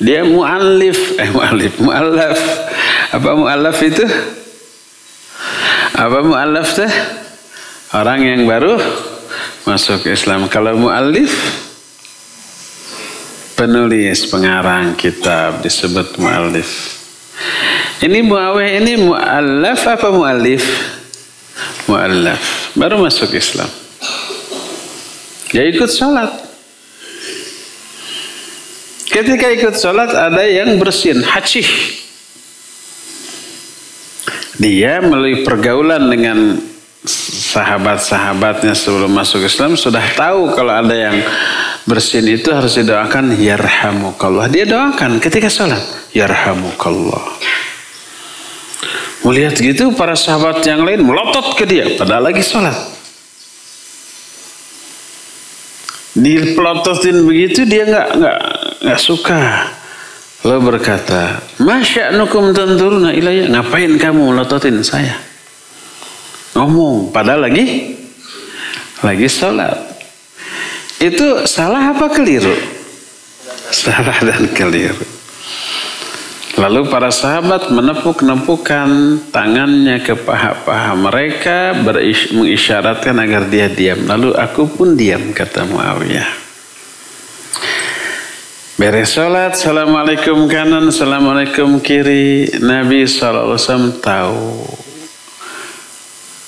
dia mu'allaf. Apa mu'allaf itu? Apa mu'allaf teh? Orang yang baru masuk Islam. Kalau mu'allif, penulis, pengarang kitab, disebut mu'allif. Ini Muawiyah ini mu'allaf apa mu'allif? Mu'allaf. Baru masuk Islam. Dia ikut sholat. Ketika ikut sholat ada yang bersin, hacih. Dia melalui pergaulan dengan sahabat-sahabatnya sebelum masuk Islam sudah tahu kalau ada yang bersin itu harus didoakan yarhamukallah. Dia doakan ketika sholat yarhamukallah. Melihat gitu para sahabat yang lain melotot ke dia padahal lagi sholat. Dipelototin begitu dia nggak suka. Lalu berkata, masya'nukum tanzuruna ilayya, ngapain kamu melototin saya? Ngomong padahal lagi sholat. Itu salah apa keliru? Salah dan keliru. Lalu para sahabat menepuk-nepukkan tangannya ke paha-paha mereka, mengisyaratkan agar dia diam. Lalu aku pun diam, kata Muawiyah. Beres sholat, assalamualaikum kanan, assalamualaikum kiri. Nabi SAW tahu.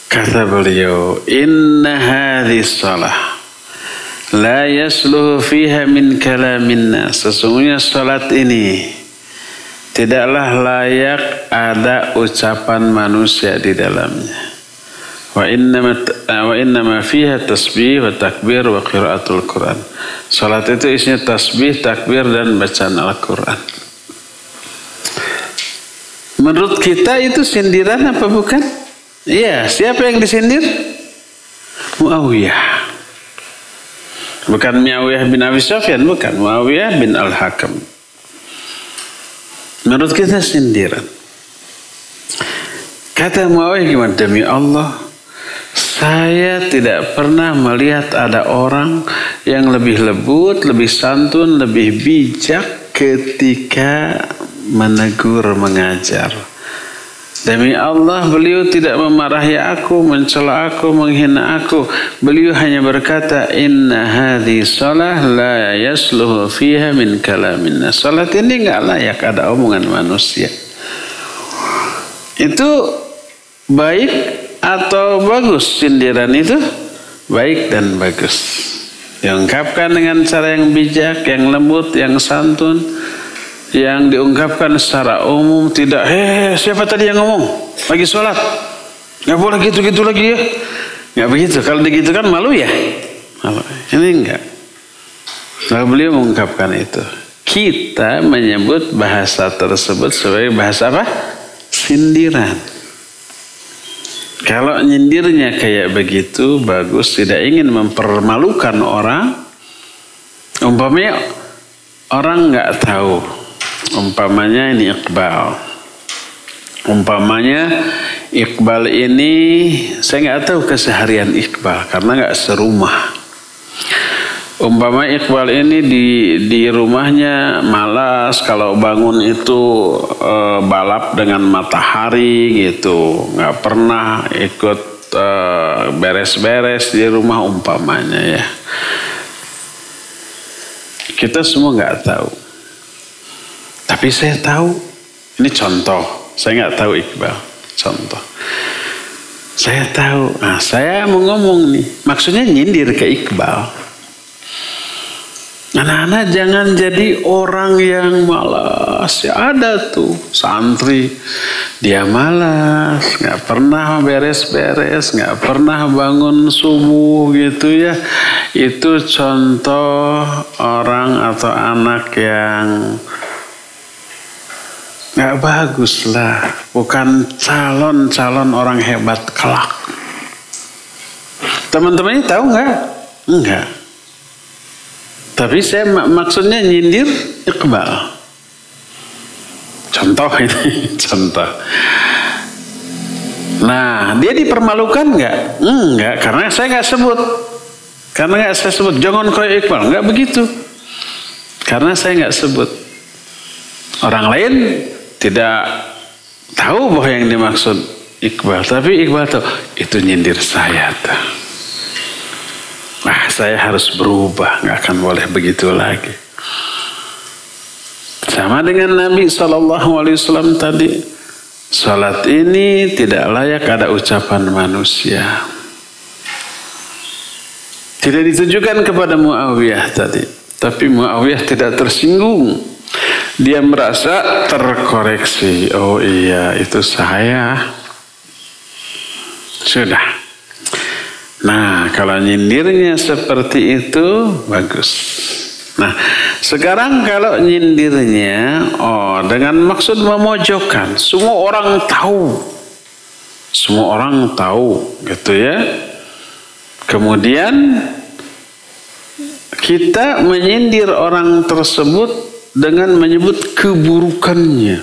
Kata beliau, inna hadhis salah la yasluhu fiha min kalamin nas. Sesungguhnya salat ini tidaklah layak ada ucapan manusia di dalamnya. Wa innama fiha tasbih wa takbir wa qiraatul Quran. Salat itu isinya tasbih, takbir dan bacaan Al-Quran. Menurut kita itu sindiran apa bukan? Iya, siapa yang disindir? Muawiyah. Bukan Muawiyah bin Abi Sufyan, bukan. Muawiyah bin Al-Hakam. Menurut kita sindiran. Kata Muawiyah gimana? Demi Allah, saya tidak pernah melihat ada orang yang lebih lembut, lebih santun, lebih bijak ketika menegur, mengajar. Demi Allah, beliau tidak memarahi aku, mencela aku, menghina aku. Beliau hanya berkata, inna hadhi salah la yasluhu fiha min kalamin nas. Salat ini enggak layak ada omongan manusia. Itu baik atau bagus sindiran itu? Baik dan bagus. Diungkapkan dengan cara yang bijak, yang lembut, yang santun, yang diungkapkan secara umum, tidak siapa tadi yang ngomong lagi sholat, nggak boleh gitu-gitu lagi ya, nggak begitu. Kalau begitu kan malu ya, malu. Ini enggak. Lalu beliau mengungkapkan itu. Kita menyebut bahasa tersebut sebagai bahasa apa? Sindiran. Kalau nyindirnya kayak begitu bagus, tidak ingin mempermalukan orang. Umpamanya orang nggak tahu, umpamanya ini Iqbal. Umpamanya Iqbal ini saya nggak tahu keseharian Iqbal karena nggak serumah. Umpamanya Iqbal ini di rumahnya malas, kalau bangun itu balap dengan matahari gitu, nggak pernah ikut beres-beres di rumah umpamanya ya. Kita semua nggak tahu, tapi saya tahu. Ini contoh, saya nggak tahu Iqbal. Contoh, saya tahu. Nah, saya mau ngomong nih, maksudnya nyindir ke Iqbal. Anak-anak jangan jadi orang yang malas. Ya ada tuh santri, dia malas, nggak pernah beres-beres, nggak pernah bangun subuh gitu ya. Itu contoh orang atau anak yang nggak bagus lah. Bukan calon orang hebat kelak. Teman-temannya tahu nggak? Enggak. Tapi saya maksudnya nyindir Iqbal. Contoh ini, contoh. Nah, dia dipermalukan nggak? Enggak, karena saya nggak sebut. Karena nggak saya sebut, jangan kayak Iqbal. Nggak begitu. Karena saya nggak sebut. Orang lain tidak tahu bahwa yang dimaksud Iqbal. Tapi Iqbal tahu, itu nyindir saya tuh. Nah, saya harus berubah, nggak akan boleh begitu lagi. Sama dengan Nabi SAW tadi, salat ini tidak layak ada ucapan manusia. Tidak ditujukan kepada Muawiyah tadi, tapi Muawiyah tidak tersinggung. Dia merasa terkoreksi. Oh iya, itu saya. Sudah. Nah, kalau nyindirnya seperti itu bagus. Nah, sekarang kalau nyindirnya dengan maksud memojokkan, semua orang tahu. Semua orang tahu gitu ya. Kemudian kita menyindir orang tersebut dengan menyebut keburukannya.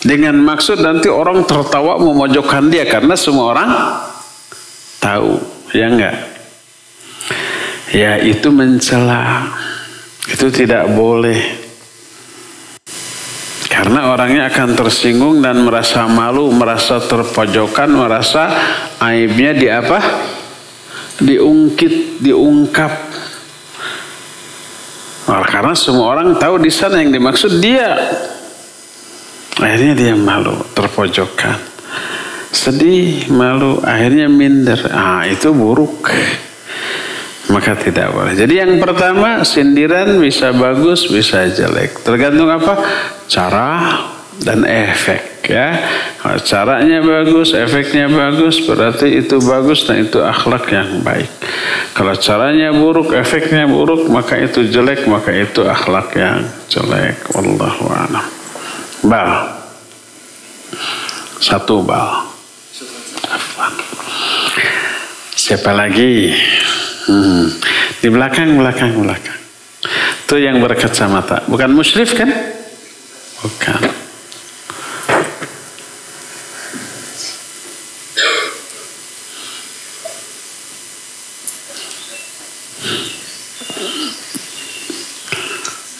Dengan maksud nanti orang tertawa memojokkan dia karena semua orang tahu, ya enggak? Ya, itu mencela. Itu tidak boleh. Karena orangnya akan tersinggung dan merasa malu, merasa terpojokan, merasa aibnya diungkap. Nah, karena semua orang tahu di sana yang dimaksud dia. Akhirnya dia malu, terpojokan. Sedih, malu, akhirnya minder. Itu buruk. Maka tidak boleh. Jadi yang pertama, sindiran bisa bagus, bisa jelek. Tergantung apa? Cara dan efek, ya. Kalau caranya bagus, efeknya bagus, berarti itu bagus dan itu akhlak yang baik. Kalau caranya buruk, efeknya buruk, maka itu jelek, maka itu akhlak yang jelek. Wallahu a'lam. Bal. 1 bal. Siapa lagi? Di belakang. Itu yang berkacamata. Bukan musyrif kan? Bukan.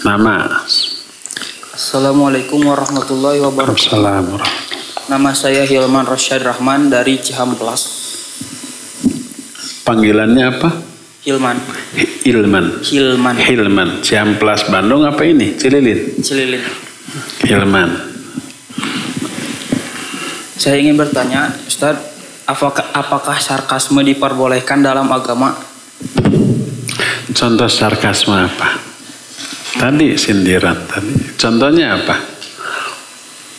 Nama. Assalamualaikum warahmatullahi wabarakatuh. Assalamualaikum. Nama saya Hilman Rosyad Rahman dari Cihamplas. Panggilannya apa? Hilman. Hilman. Cihamplas Bandung apa ini? Cililin. Hilman. Saya ingin bertanya, Ustadz, apakah sarkasme diperbolehkan dalam agama? Contoh sarkasme apa? Tadi sindiran tadi. Contohnya apa?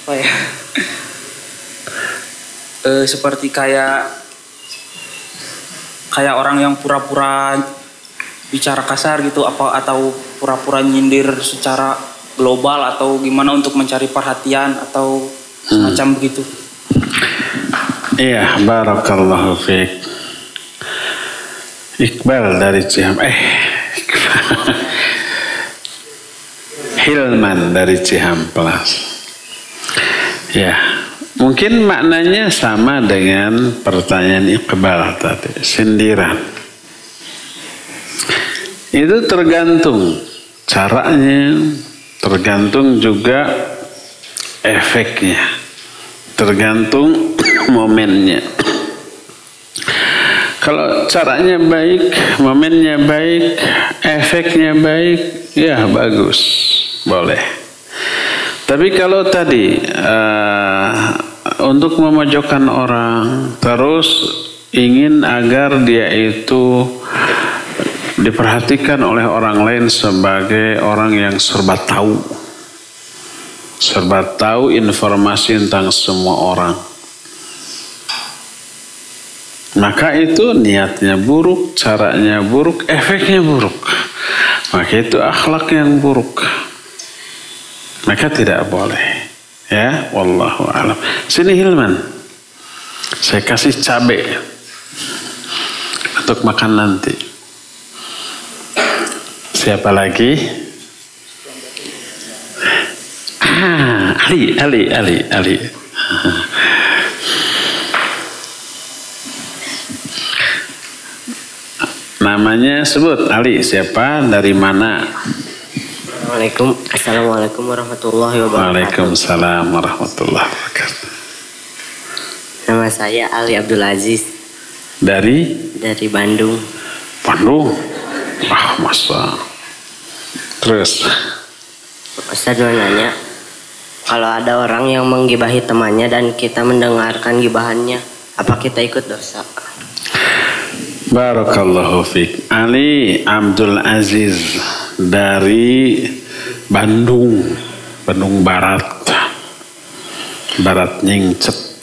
Oh ya. Seperti kayak orang yang pura-pura bicara kasar gitu, atau pura-pura nyindir secara global atau gimana untuk mencari perhatian atau semacam begitu. Iya, barakallahu fiik. Iqbal dari Hilman dari Cihamplas. Ya, mungkin maknanya sama dengan pertanyaan Iqbal tadi, sindiran. Itu tergantung caranya, tergantung juga efeknya, tergantung momennya. Kalau caranya baik, momennya baik, efeknya baik, ya bagus, boleh. Tapi kalau tadi untuk memojokkan orang, terus ingin agar dia itu diperhatikan oleh orang lain sebagai orang yang serba tahu informasi tentang semua orang, maka itu niatnya buruk, caranya buruk, efeknya buruk, maka itu akhlak yang buruk, maka tidak boleh. Ya, wallahu a'lam. Sini Hilman, saya kasih cabai untuk makan nanti. Siapa lagi? Ali. Namanya sebut, Ali. Siapa? Dari mana? Assalamualaikum warahmatullahi wabarakatuh. Waalaikumsalam warahmatullahi wabarakatuh. Nama saya Ali Abdul Aziz. Dari Bandung. Masa. Terus Ustaz mau nanya, kalau ada orang yang menggibahi temannya dan kita mendengarkan gibahannya, apa kita ikut dosa? Barakallahu fiik. Ali Abdul Aziz dari Bandung Barat Nyingcet.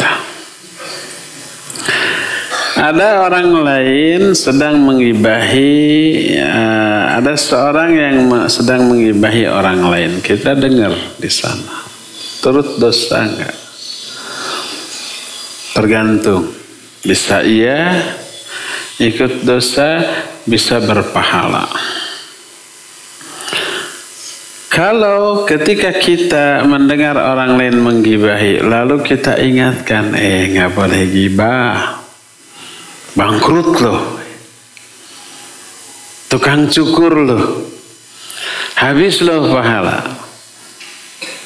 Ada orang lain sedang menggibahi, ada seorang yang sedang menggibahi orang lain. Kita dengar di sana. Turut dosa enggak? Tergantung. Bisa iya, ikut dosa, bisa berpahala. Kalau ketika kita mendengar orang lain menggibahi, lalu kita ingatkan, nggak boleh gibah, bangkrut loh, tukang cukur loh, habis loh pahala,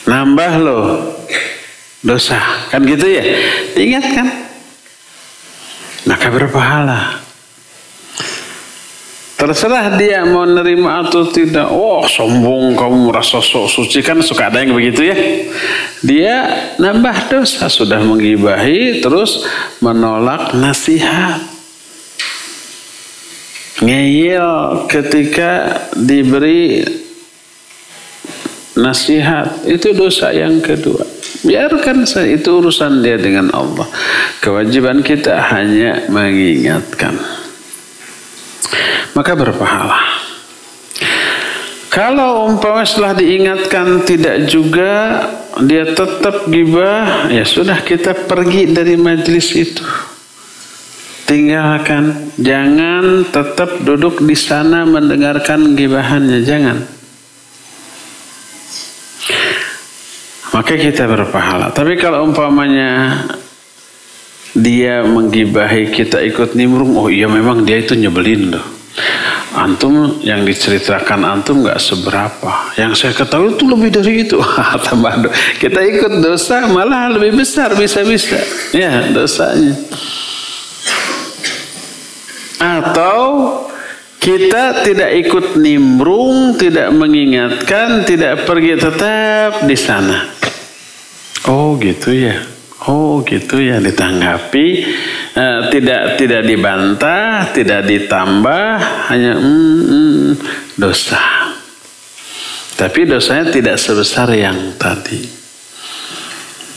nambah loh dosa, kan gitu ya? Diingatkan, maka berpahala. Terserah dia mau nerima atau tidak. Oh, sombong kamu, merasa sok suci, kan suka ada yang begitu ya. Dia nambah dosa, sudah menggibahi terus menolak nasihat. Ngeyel ketika diberi nasihat, itu dosa yang kedua. Biarkan itu urusan dia dengan Allah. Kewajiban kita hanya mengingatkan. Maka berpahala. Kalau umpama setelah diingatkan tidak juga, dia tetap gibah, ya sudah, kita pergi dari majelis itu. Tinggalkan, jangan tetap duduk di sana mendengarkan gibahannya, jangan. Maka kita berpahala. Tapi kalau umpamanya dia menggibahi, kita ikut nimbrung, oh iya memang dia itu nyebelin loh. Antum yang diceritakan antum nggak seberapa, yang saya ketahui itu lebih dari itu. Tambah kita ikut dosa malah lebih besar, bisa-bisa ya dosanya. Atau kita tidak ikut nimbrung, tidak mengingatkan, tidak pergi, tetap di sana. Oh gitu ya. Oh gitu ya, ditanggapi, tidak dibantah, tidak ditambah, hanya dosa. Tapi dosanya tidak sebesar yang tadi.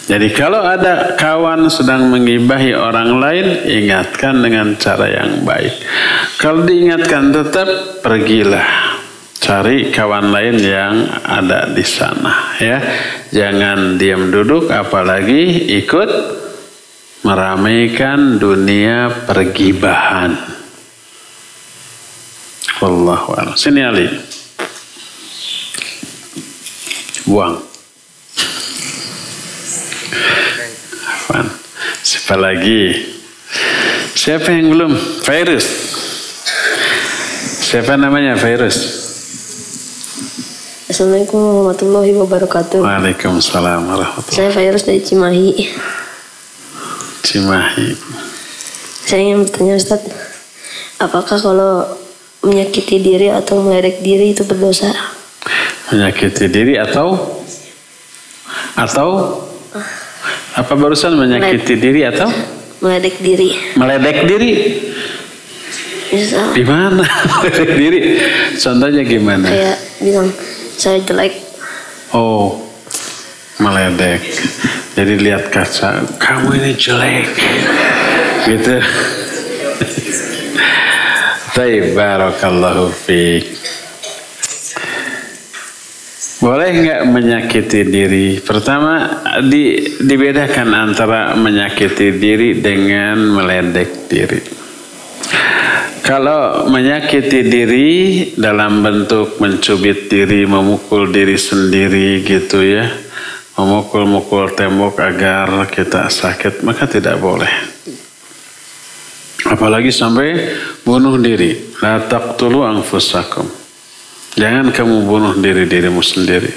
Jadi kalau ada kawan sedang menggibahi orang lain, ingatkan dengan cara yang baik. Kalau diingatkan tetap, pergilah. Cari kawan lain yang ada di sana, ya. Jangan diam duduk, apalagi ikut meramaikan dunia pergibahan. Wallahu a'lam. Sini Ali. Buang. Apaan? Siapa lagi? Siapa yang belum? Virus. Siapa namanya Virus? Assalamualaikum warahmatullahi wabarakatuh. Waalaikumsalam warahmatullahi. Saya Virus dari Cimahi. Cimahi. Saya ingin bertanya Ustaz, apakah kalau menyakiti diri atau meledek diri itu berdosa? Menyakiti diri atau apa barusan, menyakiti diri atau meledek diri? Meledek diri. Misal, Di mana? Meledek diri. Contohnya gimana? kayak bilang saya jelek. Oh, meledek. Jadi lihat kaca, kamu ini jelek. Gitu. Baik, barakallahu fiik. Boleh nggak menyakiti diri? Pertama, dibedakan antara menyakiti diri dengan meledek diri. Kalau menyakiti diri dalam bentuk mencubit diri, memukul diri sendiri gitu ya, memukul-mukul tembok agar kita sakit, maka tidak boleh. Apalagi sampai bunuh diri. La taqtulu anfusakum. Jangan kamu bunuh dirimu sendiri.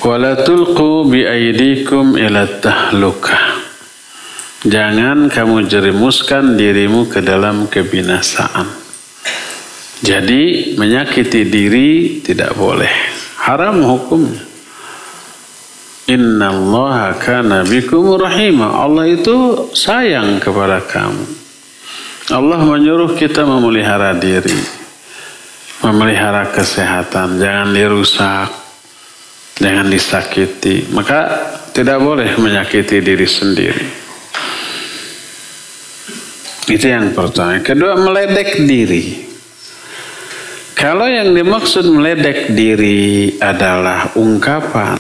Wa la tulqu bi aydikum ila tahlukah. Jangan kamu jerumuskan dirimu ke dalam kebinasaan. Jadi menyakiti diri tidak boleh. Haram hukumnya. Innallaha kana bikum rahima. Allah itu sayang kepada kamu. Allah menyuruh kita memelihara diri, memelihara kesehatan. Jangan dirusak, jangan disakiti. Maka tidak boleh menyakiti diri sendiri. Itu yang pertama. Kedua, meledek diri. Kalau yang dimaksud meledek diri adalah ungkapan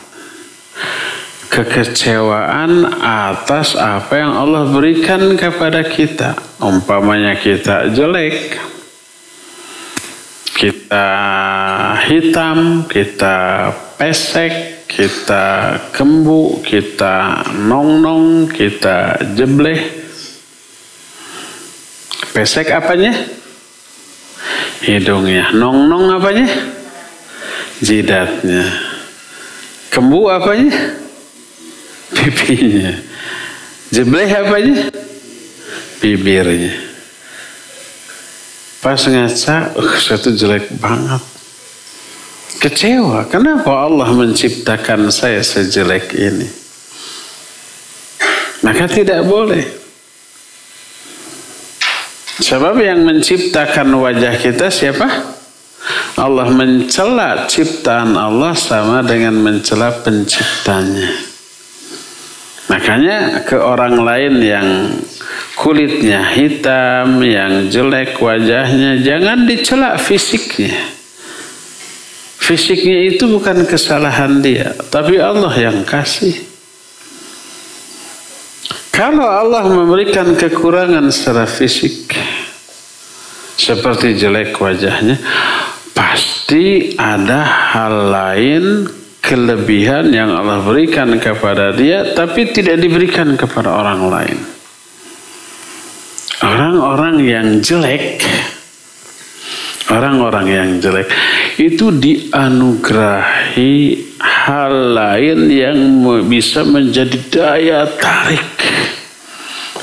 kekecewaan atas apa yang Allah berikan kepada kita. Umpamanya kita jelek, kita hitam, kita pesek, kita kembu, kita nong-nong, kita jebleh. Pesek apanya? Hidungnya. Nong-nong apanya? Jidatnya. Kembu apanya? Pipinya. Jebleh apanya? Bibirnya. Pas ngaca, saya tuh jelek banget. Kecewa. Kenapa Allah menciptakan saya sejelek ini? Maka tidak boleh. Sebab yang menciptakan wajah kita siapa? Allah. Mencela ciptaan Allah sama dengan mencela penciptanya. Makanya ke orang lain yang kulitnya hitam, yang jelek wajahnya, jangan dicela fisiknya. Fisiknya itu bukan kesalahan dia, tapi Allah yang kasih. Kalau Allah memberikan kekurangan secara fisik, seperti jelek wajahnya, pasti ada hal lain, kelebihan yang Allah berikan kepada dia, tapi tidak diberikan kepada orang lain. Orang-orang yang jelek itu dianugerahi hal lain yang bisa menjadi daya tarik.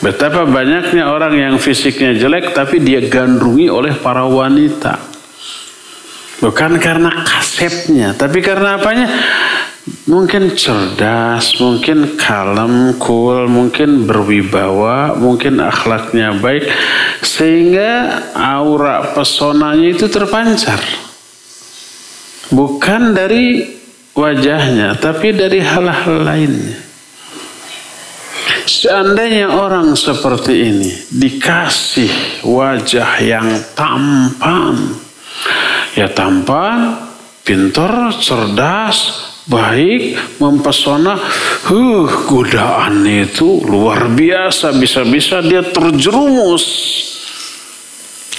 Betapa banyaknya orang yang fisiknya jelek tapi dia gandrungi oleh para wanita. Bukan karena kasepnya, tapi karena apanya? Mungkin cerdas, mungkin kalem, cool, mungkin berwibawa, mungkin akhlaknya baik, sehingga aura pesonanya itu terpancar. Bukan dari wajahnya, tapi dari hal-hal lainnya. Seandainya orang seperti ini dikasih wajah yang tampan, ya tampan, pintar, cerdas, baik, mempesona, godaan itu luar biasa, bisa-bisa dia terjerumus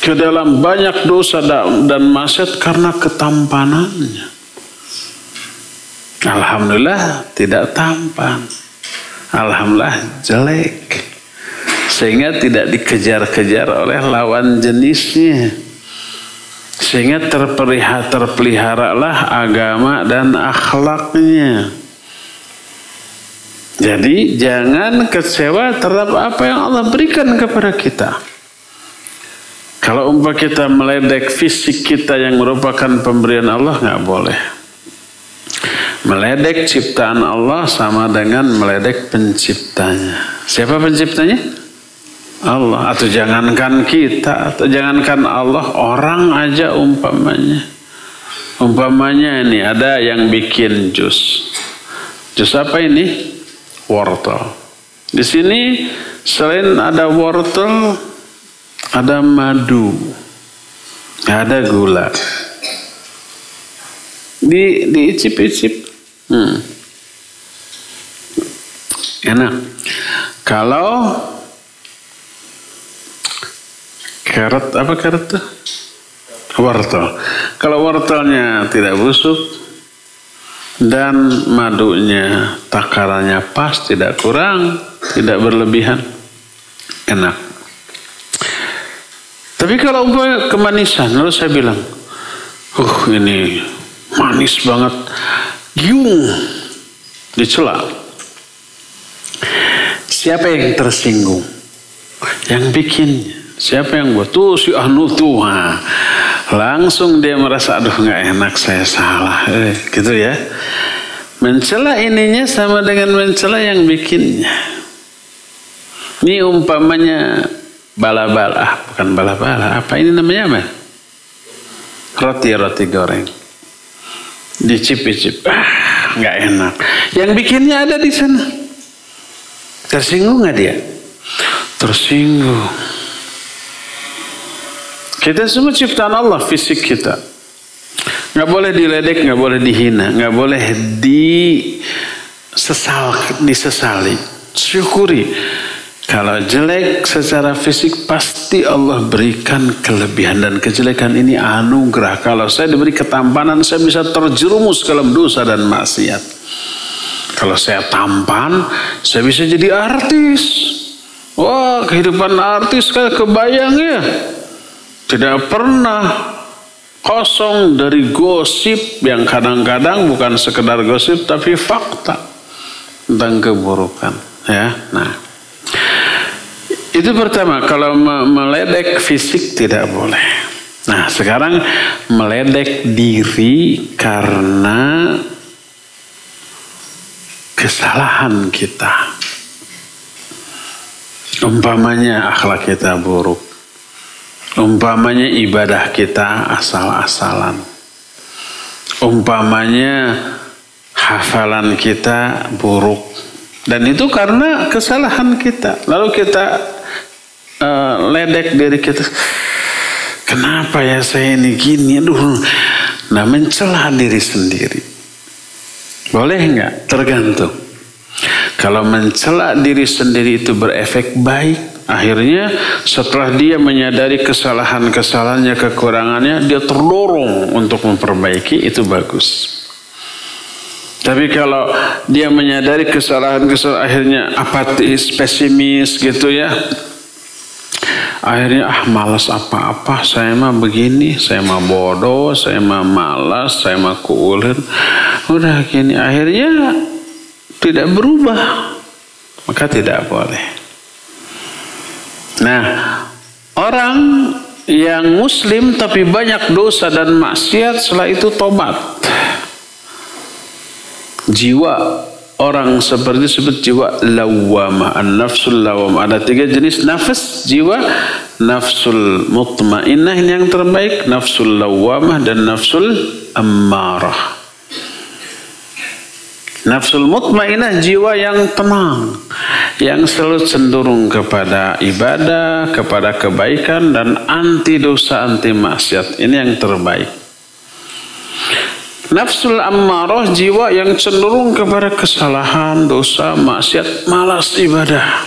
ke dalam banyak dosa dan maksiat karena ketampanannya. Alhamdulillah tidak tampan, alhamdulillah jelek, sehingga tidak dikejar-kejar oleh lawan jenisnya, sehingga terpeliharalah agama dan akhlaknya. Jadi jangan kecewa terhadap apa yang Allah berikan kepada kita. Kalau umpama kita meledek fisik kita yang merupakan pemberian Allah, nggak boleh. Meledek ciptaan Allah sama dengan meledek penciptanya. Siapa penciptanya? Allah. Atau jangankan kita, atau jangankan Allah, orang aja umpamanya. Umpamanya ini ada yang bikin jus. Jus apa ini? Wortel. Di sini selain ada wortel, ada madu, ada gula. Diicip-icip. Enak. Kalau carrot, apa carrot tuh? Wortel. Kalau wortelnya tidak busuk dan madunya takarannya pas, tidak kurang, tidak berlebihan, enak. Tapi kalau kemanisan, lalu saya bilang, ini manis banget, giung, dicela. Siapa yang tersinggung? Yang bikinnya. Siapa yang buat? Tuh si Anu tuh. Langsung dia merasa, aduh nggak enak, saya salah. Gitu ya. Mencela ininya sama dengan mencela yang bikinnya. Ini umpamanya bala-bala, bukan bala-bala. Apa ini namanya apa? Roti goreng. Dicip-icip, nggak enak. Yang bikinnya ada di sana. Tersinggung nggak dia? Tersinggung. Kita semua ciptaan Allah, fisik kita. Nggak boleh diledek, nggak boleh dihina, nggak boleh disesali. Syukuri. Kalau jelek secara fisik pasti Allah berikan kelebihan, dan kejelekan ini anugerah. Kalau saya diberi ketampanan, saya bisa terjerumus dalam dosa dan maksiat. Kalau saya tampan, saya bisa jadi artis. Wah, kehidupan artis kayak kebayang ya. Tidak pernah kosong dari gosip yang kadang-kadang bukan sekedar gosip tapi fakta tentang keburukan. Ya, nah itu pertama. Kalau meledek fisik tidak boleh. Nah, sekarang meledek diri karena kesalahan kita. Umpamanya akhlak kita buruk, umpamanya ibadah kita asal-asalan, umpamanya hafalan kita buruk, dan itu karena kesalahan kita. Lalu kita ledek diri kita, kenapa ya saya ini gini, aduh. Nah, mencela diri sendiri boleh nggak? Tergantung. Kalau mencela diri sendiri itu berefek baik, akhirnya setelah dia menyadari kesalahan-kesalahannya, kekurangannya, dia terdorong untuk memperbaiki, itu bagus. Tapi kalau dia menyadari kesalahan-kesalahan, akhirnya apatis, pesimis gitu ya, akhirnya malas apa-apa, saya mah begini, saya mah bodoh, saya mah malas, saya mah kuulen, udah gini, akhirnya tidak berubah, maka tidak boleh. Nah, orang yang muslim tapi banyak dosa dan maksiat, setelah itu tobat. Jiwa orang seperti disebut jiwa lawwamah, an-nafsul lawwamah. Ada 3 jenis nafas jiwa: nafsul mutmainnah ini yang terbaik, nafsul lawwamah, dan nafsul ammarah. Nafsul mutmainnah jiwa yang tenang, yang selalu cenderung kepada ibadah, kepada kebaikan, dan anti dosa, anti maksiat. Ini yang terbaik. Nafsul ammarah jiwa yang cenderung kepada kesalahan, dosa, maksiat, malas ibadah.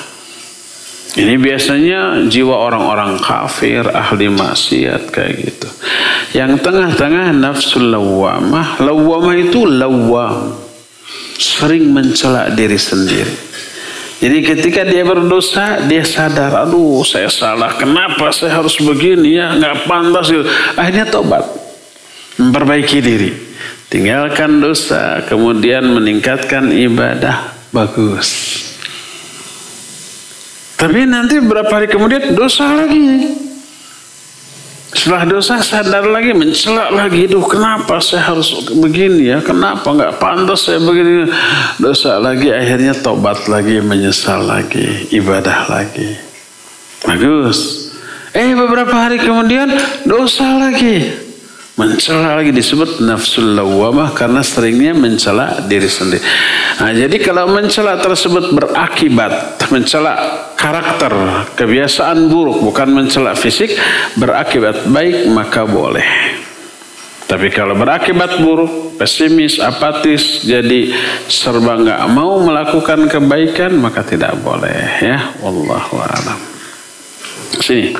Ini biasanya jiwa orang-orang kafir, ahli maksiat kayak gitu. Yang tengah-tengah nafsul lawwamah. Lawwamah itu lawwam, sering mencela diri sendiri. Jadi ketika dia berdosa, dia sadar, aduh saya salah, kenapa saya harus begini ya, nggak pantas gitu. Akhirnya tobat, memperbaiki diri, tinggalkan dosa, kemudian meningkatkan ibadah, bagus. Tapi nanti beberapa hari kemudian dosa lagi. Setelah dosa sadar lagi, mencela lagi, duh kenapa saya harus begini ya, kenapa nggak pantas saya begini, dosa lagi, akhirnya tobat lagi, menyesal lagi, ibadah lagi, bagus. Beberapa hari kemudian dosa lagi, mencela lagi, disebut nafsul lawwamah karena seringnya mencela diri sendiri. Nah, jadi kalau mencela tersebut berakibat mencela karakter, kebiasaan buruk, bukan mencela fisik, berakibat baik, maka boleh. Tapi kalau berakibat buruk, pesimis, apatis, jadi serba nggak mau melakukan kebaikan, maka tidak boleh ya. Wallahu a'lam. Sini.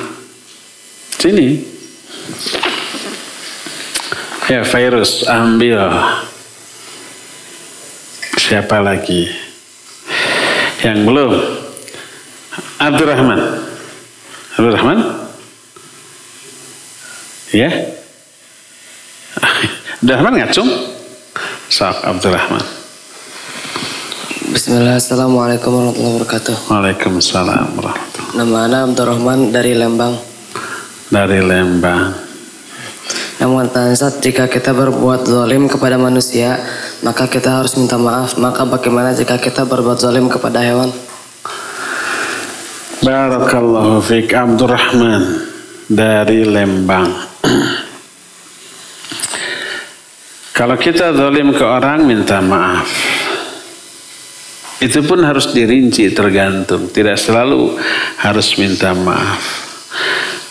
Ya, virus ambil. Siapa lagi yang belum? Abdurrahman. Ya, Abdurrahman ngacung. Sok Abdurrahman. Bismillah, assalamualaikum warahmatullahi wabarakatuh. Waalaikumsalam warahmatullahi. Nama ana Abdurrahman dari Lembang. Dari Lembang. Namun Ustaz, jika kita berbuat zalim kepada manusia, maka kita harus minta maaf. Maka bagaimana jika kita berbuat zalim kepada hewan? Barakallahu fiik Abdurrahman dari Lembang. Kalau kita zalim ke orang, minta maaf. Itu pun harus dirinci, tergantung. Tidak selalu harus minta maaf.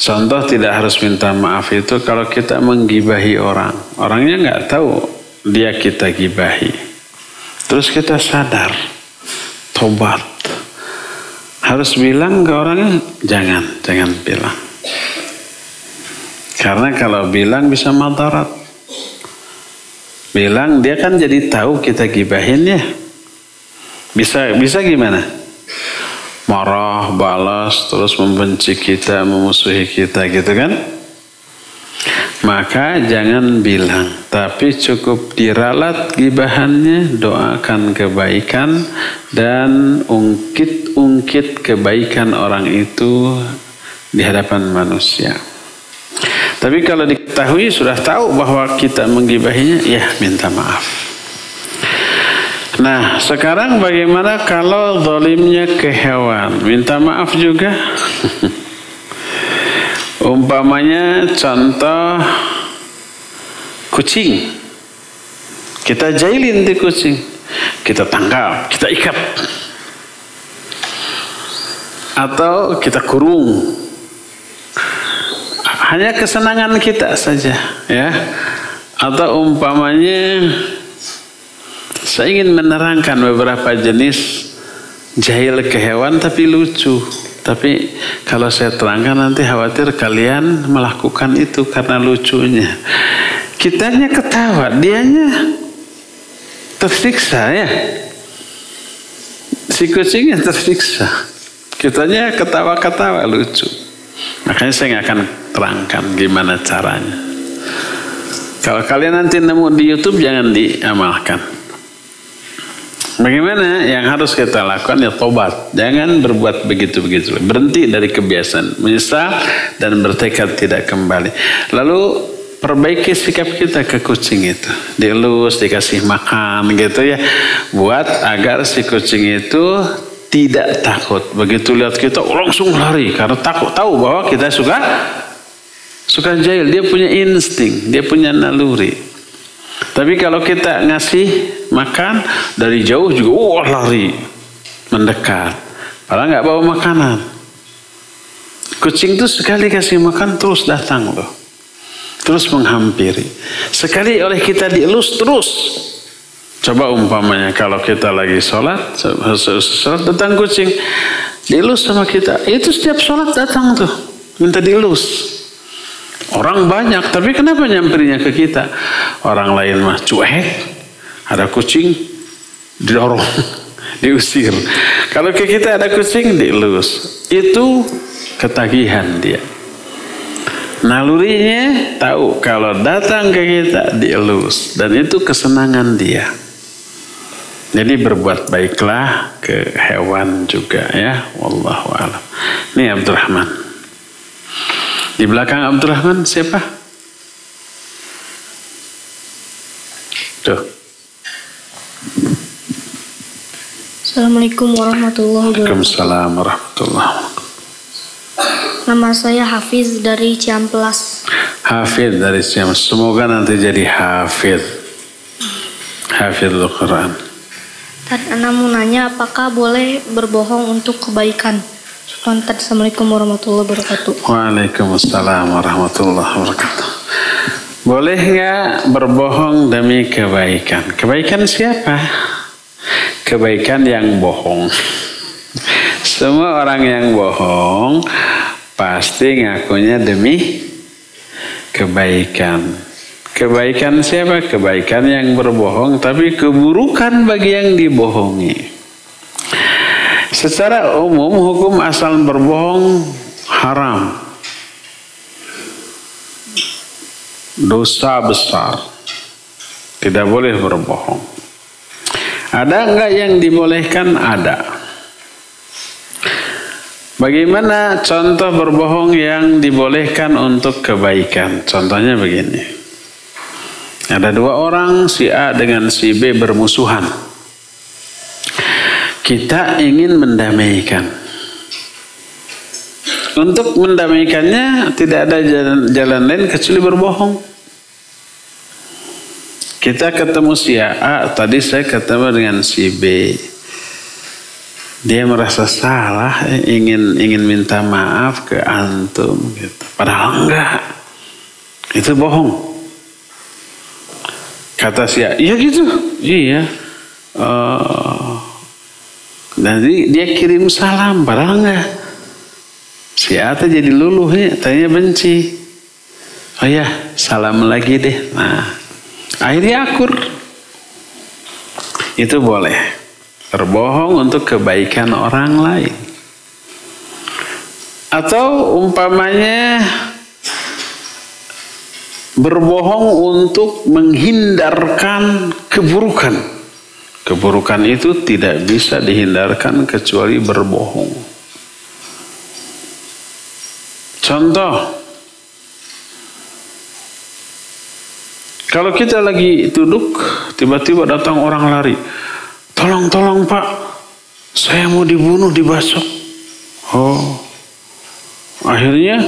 Contoh tidak harus minta maaf itu kalau kita menggibahi orang. Orangnya nggak tahu dia kita gibahi. Terus kita sadar, tobat. Harus bilang ke orangnya, jangan bilang. Karena kalau bilang bisa madarat. Bilang dia kan jadi tahu kita gibahin ya. Bisa gimana? Marah, balas, terus membenci kita, memusuhi kita gitu kan? Maka jangan bilang, tapi cukup diralat gibahannya, doakan kebaikan dan ungkit kebaikan orang itu di hadapan manusia. Tapi kalau diketahui sudah tahu bahwa kita menggibahinya, ya minta maaf. Nah, sekarang bagaimana kalau zalimnya ke hewan? Minta maaf juga. Umpamanya contoh kucing. Kita jailin di kucing. Kita tangkap, kita ikat. Atau kita kurung. Hanya kesenangan kita saja, ya. Atau umpamanya saya ingin menerangkan beberapa jenis jahil ke hewan tapi lucu. Tapi kalau saya terangkan nanti khawatir kalian melakukan itu karena lucunya. Kitanya ketawa, dianya tersiksa ya. Si kucingnya tersiksa. Kitanya ketawa-ketawa lucu. Makanya saya nggak akan terangkan gimana caranya. Kalau kalian nanti nemu di YouTube jangan diamalkan. Bagaimana yang harus kita lakukan ya tobat. Jangan berbuat begitu-begitu. Berhenti dari kebiasaan. Menyesal dan bertekad tidak kembali. Lalu perbaiki sikap kita ke kucing itu. Dielus, dikasih makan gitu ya. Buat agar si kucing itu tidak takut. Begitu lihat kita langsung lari. Karena takut. Tahu bahwa kita suka jahil. Dia punya insting. Dia punya naluri. Tapi kalau kita ngasih makan dari jauh juga lari mendekat, padahal nggak bawa makanan. Kucing itu sekali kasih makan terus datang loh, terus menghampiri. Sekali oleh kita dielus terus. Coba umpamanya kalau kita lagi sholat datang kucing dielus sama kita, itu setiap sholat datang tuh minta dielus. Orang banyak, tapi kenapa nyampirinya ke kita? Orang lain mah cuek, ada kucing didorong, diusir. Kalau ke kita ada kucing dielus, itu ketagihan dia. Nalurinya tahu kalau datang ke kita dielus, dan itu kesenangan dia. Jadi berbuat baiklah ke hewan juga ya. Wallahu a'lam. Ini Abdurrahman. Di belakang Abdurrahman siapa? Tuh. Assalamualaikum warahmatullahi wabarakatuh. Waalaikumsalam warahmatullahi wabarakatuh. Nama saya Hafiz dari Ciamplas. Hafiz dari Ciamplas. Semoga nanti jadi Hafiz. Hafizul Quran. Tadi Ana mau nanya apakah boleh berbohong untuk kebaikan? Assalamualaikum warahmatullahi wabarakatuh. Waalaikumsalam warahmatullahi wabarakatuh. Boleh nggak berbohong demi kebaikan? Kebaikan siapa? Kebaikan yang bohong. Semua orang yang bohong pasti ngakunya demi kebaikan. Kebaikan siapa? Kebaikan yang berbohong, tapi keburukan bagi yang dibohongi. Secara umum hukum asal berbohong haram. Dosa besar. Tidak boleh berbohong. Ada enggak yang dibolehkan? Ada. Bagaimana contoh berbohong yang dibolehkan untuk kebaikan? Contohnya begini. Ada dua orang, si A dengan si B bermusuhan. Kita ingin mendamaikan. Untuk mendamaikannya tidak ada jalan lain kecuali berbohong. Kita ketemu si A, tadi saya ketemu dengan si B. Dia merasa salah, ingin minta maaf ke antum gitu. Padahal enggak. Itu bohong. Kata si A, iya gitu. Iya. Nanti dia kirim salam, padahal enggak. Si A jadi luluh ya, tanya benci. Oh ya, salam lagi deh. Nah, akhirnya akur. Itu boleh. Berbohong untuk kebaikan orang lain. Atau umpamanya berbohong untuk menghindarkan keburukan. Keburukan itu tidak bisa dihindarkan kecuali berbohong. Contoh, kalau kita lagi duduk, tiba-tiba datang orang lari. Tolong Pak, saya mau dibunuh, dibasok. Oh, akhirnya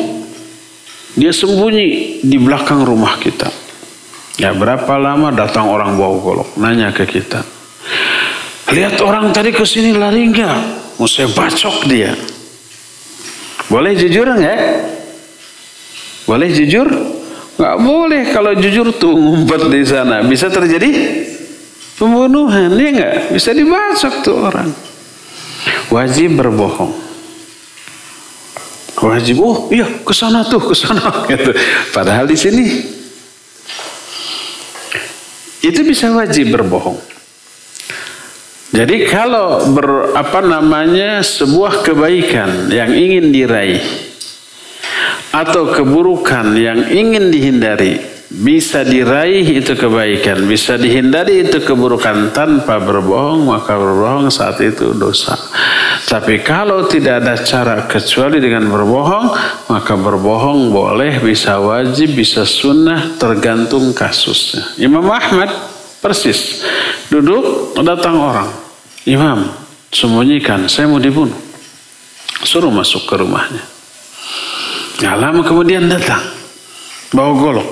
dia sembunyi di belakang rumah kita. Ya, berapa lama datang orang bawa golok, nanya ke kita. Lihat orang tadi kesini lari enggak? Mau saya bacok dia. Boleh jujur enggak? Boleh jujur? Enggak boleh. Kalau jujur tuh ngumpet di sana, bisa terjadi pembunuhan, ya enggak? Bisa dibacok tuh orang. Wajib berbohong. Wajib, oh iya kesana tuh, kesana gitu. Padahal di sini itu bisa wajib berbohong. Jadi kalau sebuah kebaikan yang ingin diraih atau keburukan yang ingin dihindari, bisa diraih itu kebaikan, bisa dihindari itu keburukan tanpa berbohong, maka berbohong saat itu dosa. Tapi kalau tidak ada cara kecuali dengan berbohong, maka berbohong boleh, bisa wajib, bisa sunnah, tergantung kasusnya. Imam Ahmad persis duduk, datang orang, imam sembunyikan, saya mau dibunuh, suruh masuk ke rumahnya. Nggak lama kemudian datang bawa golok.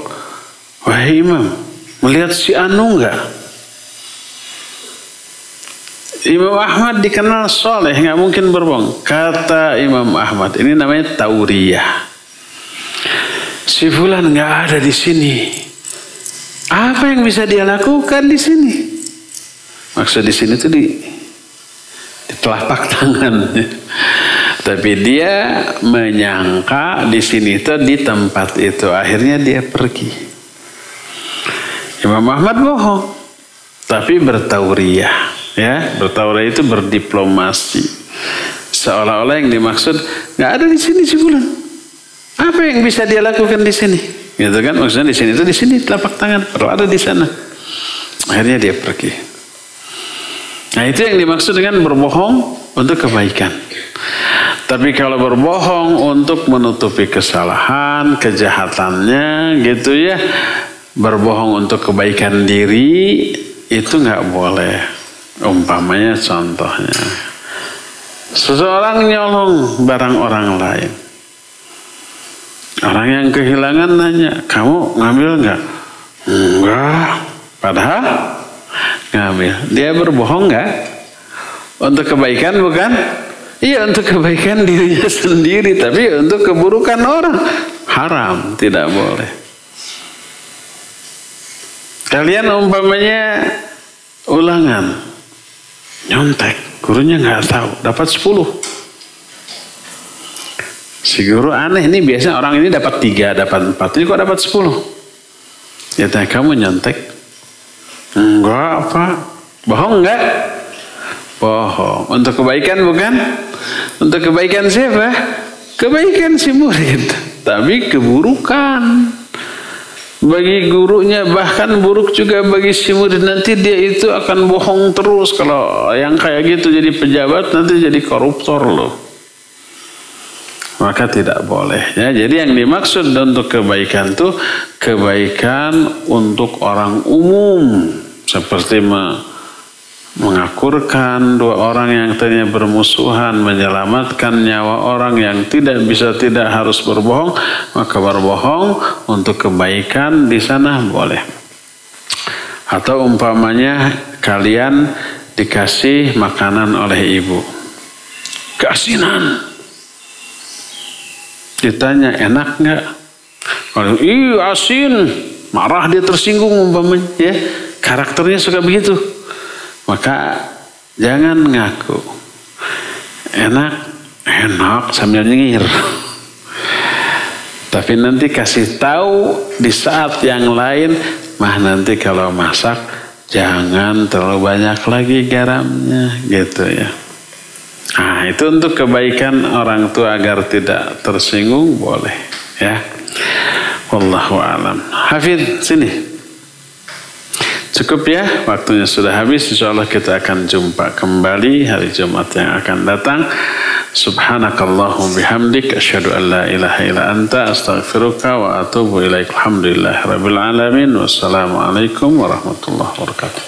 Wahai imam, melihat si Anu enggak? Imam Ahmad dikenal soleh, nggak mungkin berbohong. Kata Imam Ahmad, ini namanya tauriyah. Si fulan nggak ada di sini. Apa yang bisa dia lakukan di sini? Maksud di sini itu di telapak tangan. Tapi dia menyangka di sini itu di tempat itu. Akhirnya dia pergi. Imam Ahmad bohong, tapi bertauriyah. Ya, bertauriyah itu berdiplomasi. Seolah-olah yang dimaksud nggak ada di sini si fulan. Apa yang bisa dia lakukan di sini? Gitu kan? Maksudnya di sini itu di sini telapak tangan. Kalau ada di sana. Akhirnya dia pergi. Nah, itu yang dimaksud dengan berbohong untuk kebaikan. Tapi kalau berbohong untuk menutupi kesalahan, kejahatannya gitu ya, berbohong untuk kebaikan diri, itu nggak boleh. Umpamanya contohnya, seseorang nyolong barang orang lain. Orang yang kehilangan nanya, kamu ngambil nggak? Enggak. Padahal ngambil. Dia berbohong nggak? Untuk kebaikan bukan? Iya, untuk kebaikan dirinya sendiri, tapi untuk keburukan orang haram, tidak boleh. Kalian umpamanya ulangan, nyontek, gurunya nggak tahu, dapat 10. Si guru aneh, ini biasanya orang ini dapat 3, dapat 4, ini kok dapat 10? Ya tanya, kamu nyontek? Enggak, Pak. Bohong enggak? Bohong. Untuk kebaikan bukan? Untuk kebaikan siapa? Kebaikan si murid. Tapi keburukan bagi gurunya, bahkan buruk juga bagi si murid. Nanti dia itu akan bohong terus. Kalau yang kayak gitu jadi pejabat, nanti jadi koruptor loh. Maka tidak boleh ya. Jadi yang dimaksud untuk kebaikan itu kebaikan untuk orang umum, seperti mengakurkan dua orang yang tadinya bermusuhan, menyelamatkan nyawa orang yang tidak harus berbohong, maka berbohong untuk kebaikan di sana boleh. Atau umpamanya kalian dikasih makanan oleh ibu, keasinan. Ditanya enak nggak? Kalau asin, marah dia tersinggung umpamanya, ya karakternya suka begitu. Maka jangan ngaku enak sambil nyengir. Tapi nanti kasih tahu di saat yang lain, mah nanti kalau masak jangan terlalu banyak lagi garamnya, gitu ya. Nah, itu untuk kebaikan orang tua agar tidak tersinggung boleh, ya. Wallahu a'lam. Hafid, sini. Cukup ya, waktunya sudah habis. Insyaallah kita akan jumpa kembali hari Jumat yang akan datang. Subhanakallahumma bihamdik asyhadu an la ilaha illa anta astaghfiruka wa atubu ilaik. Alhamdulillahirabbil alamin. Wassalamualaikum warahmatullahi wabarakatuh.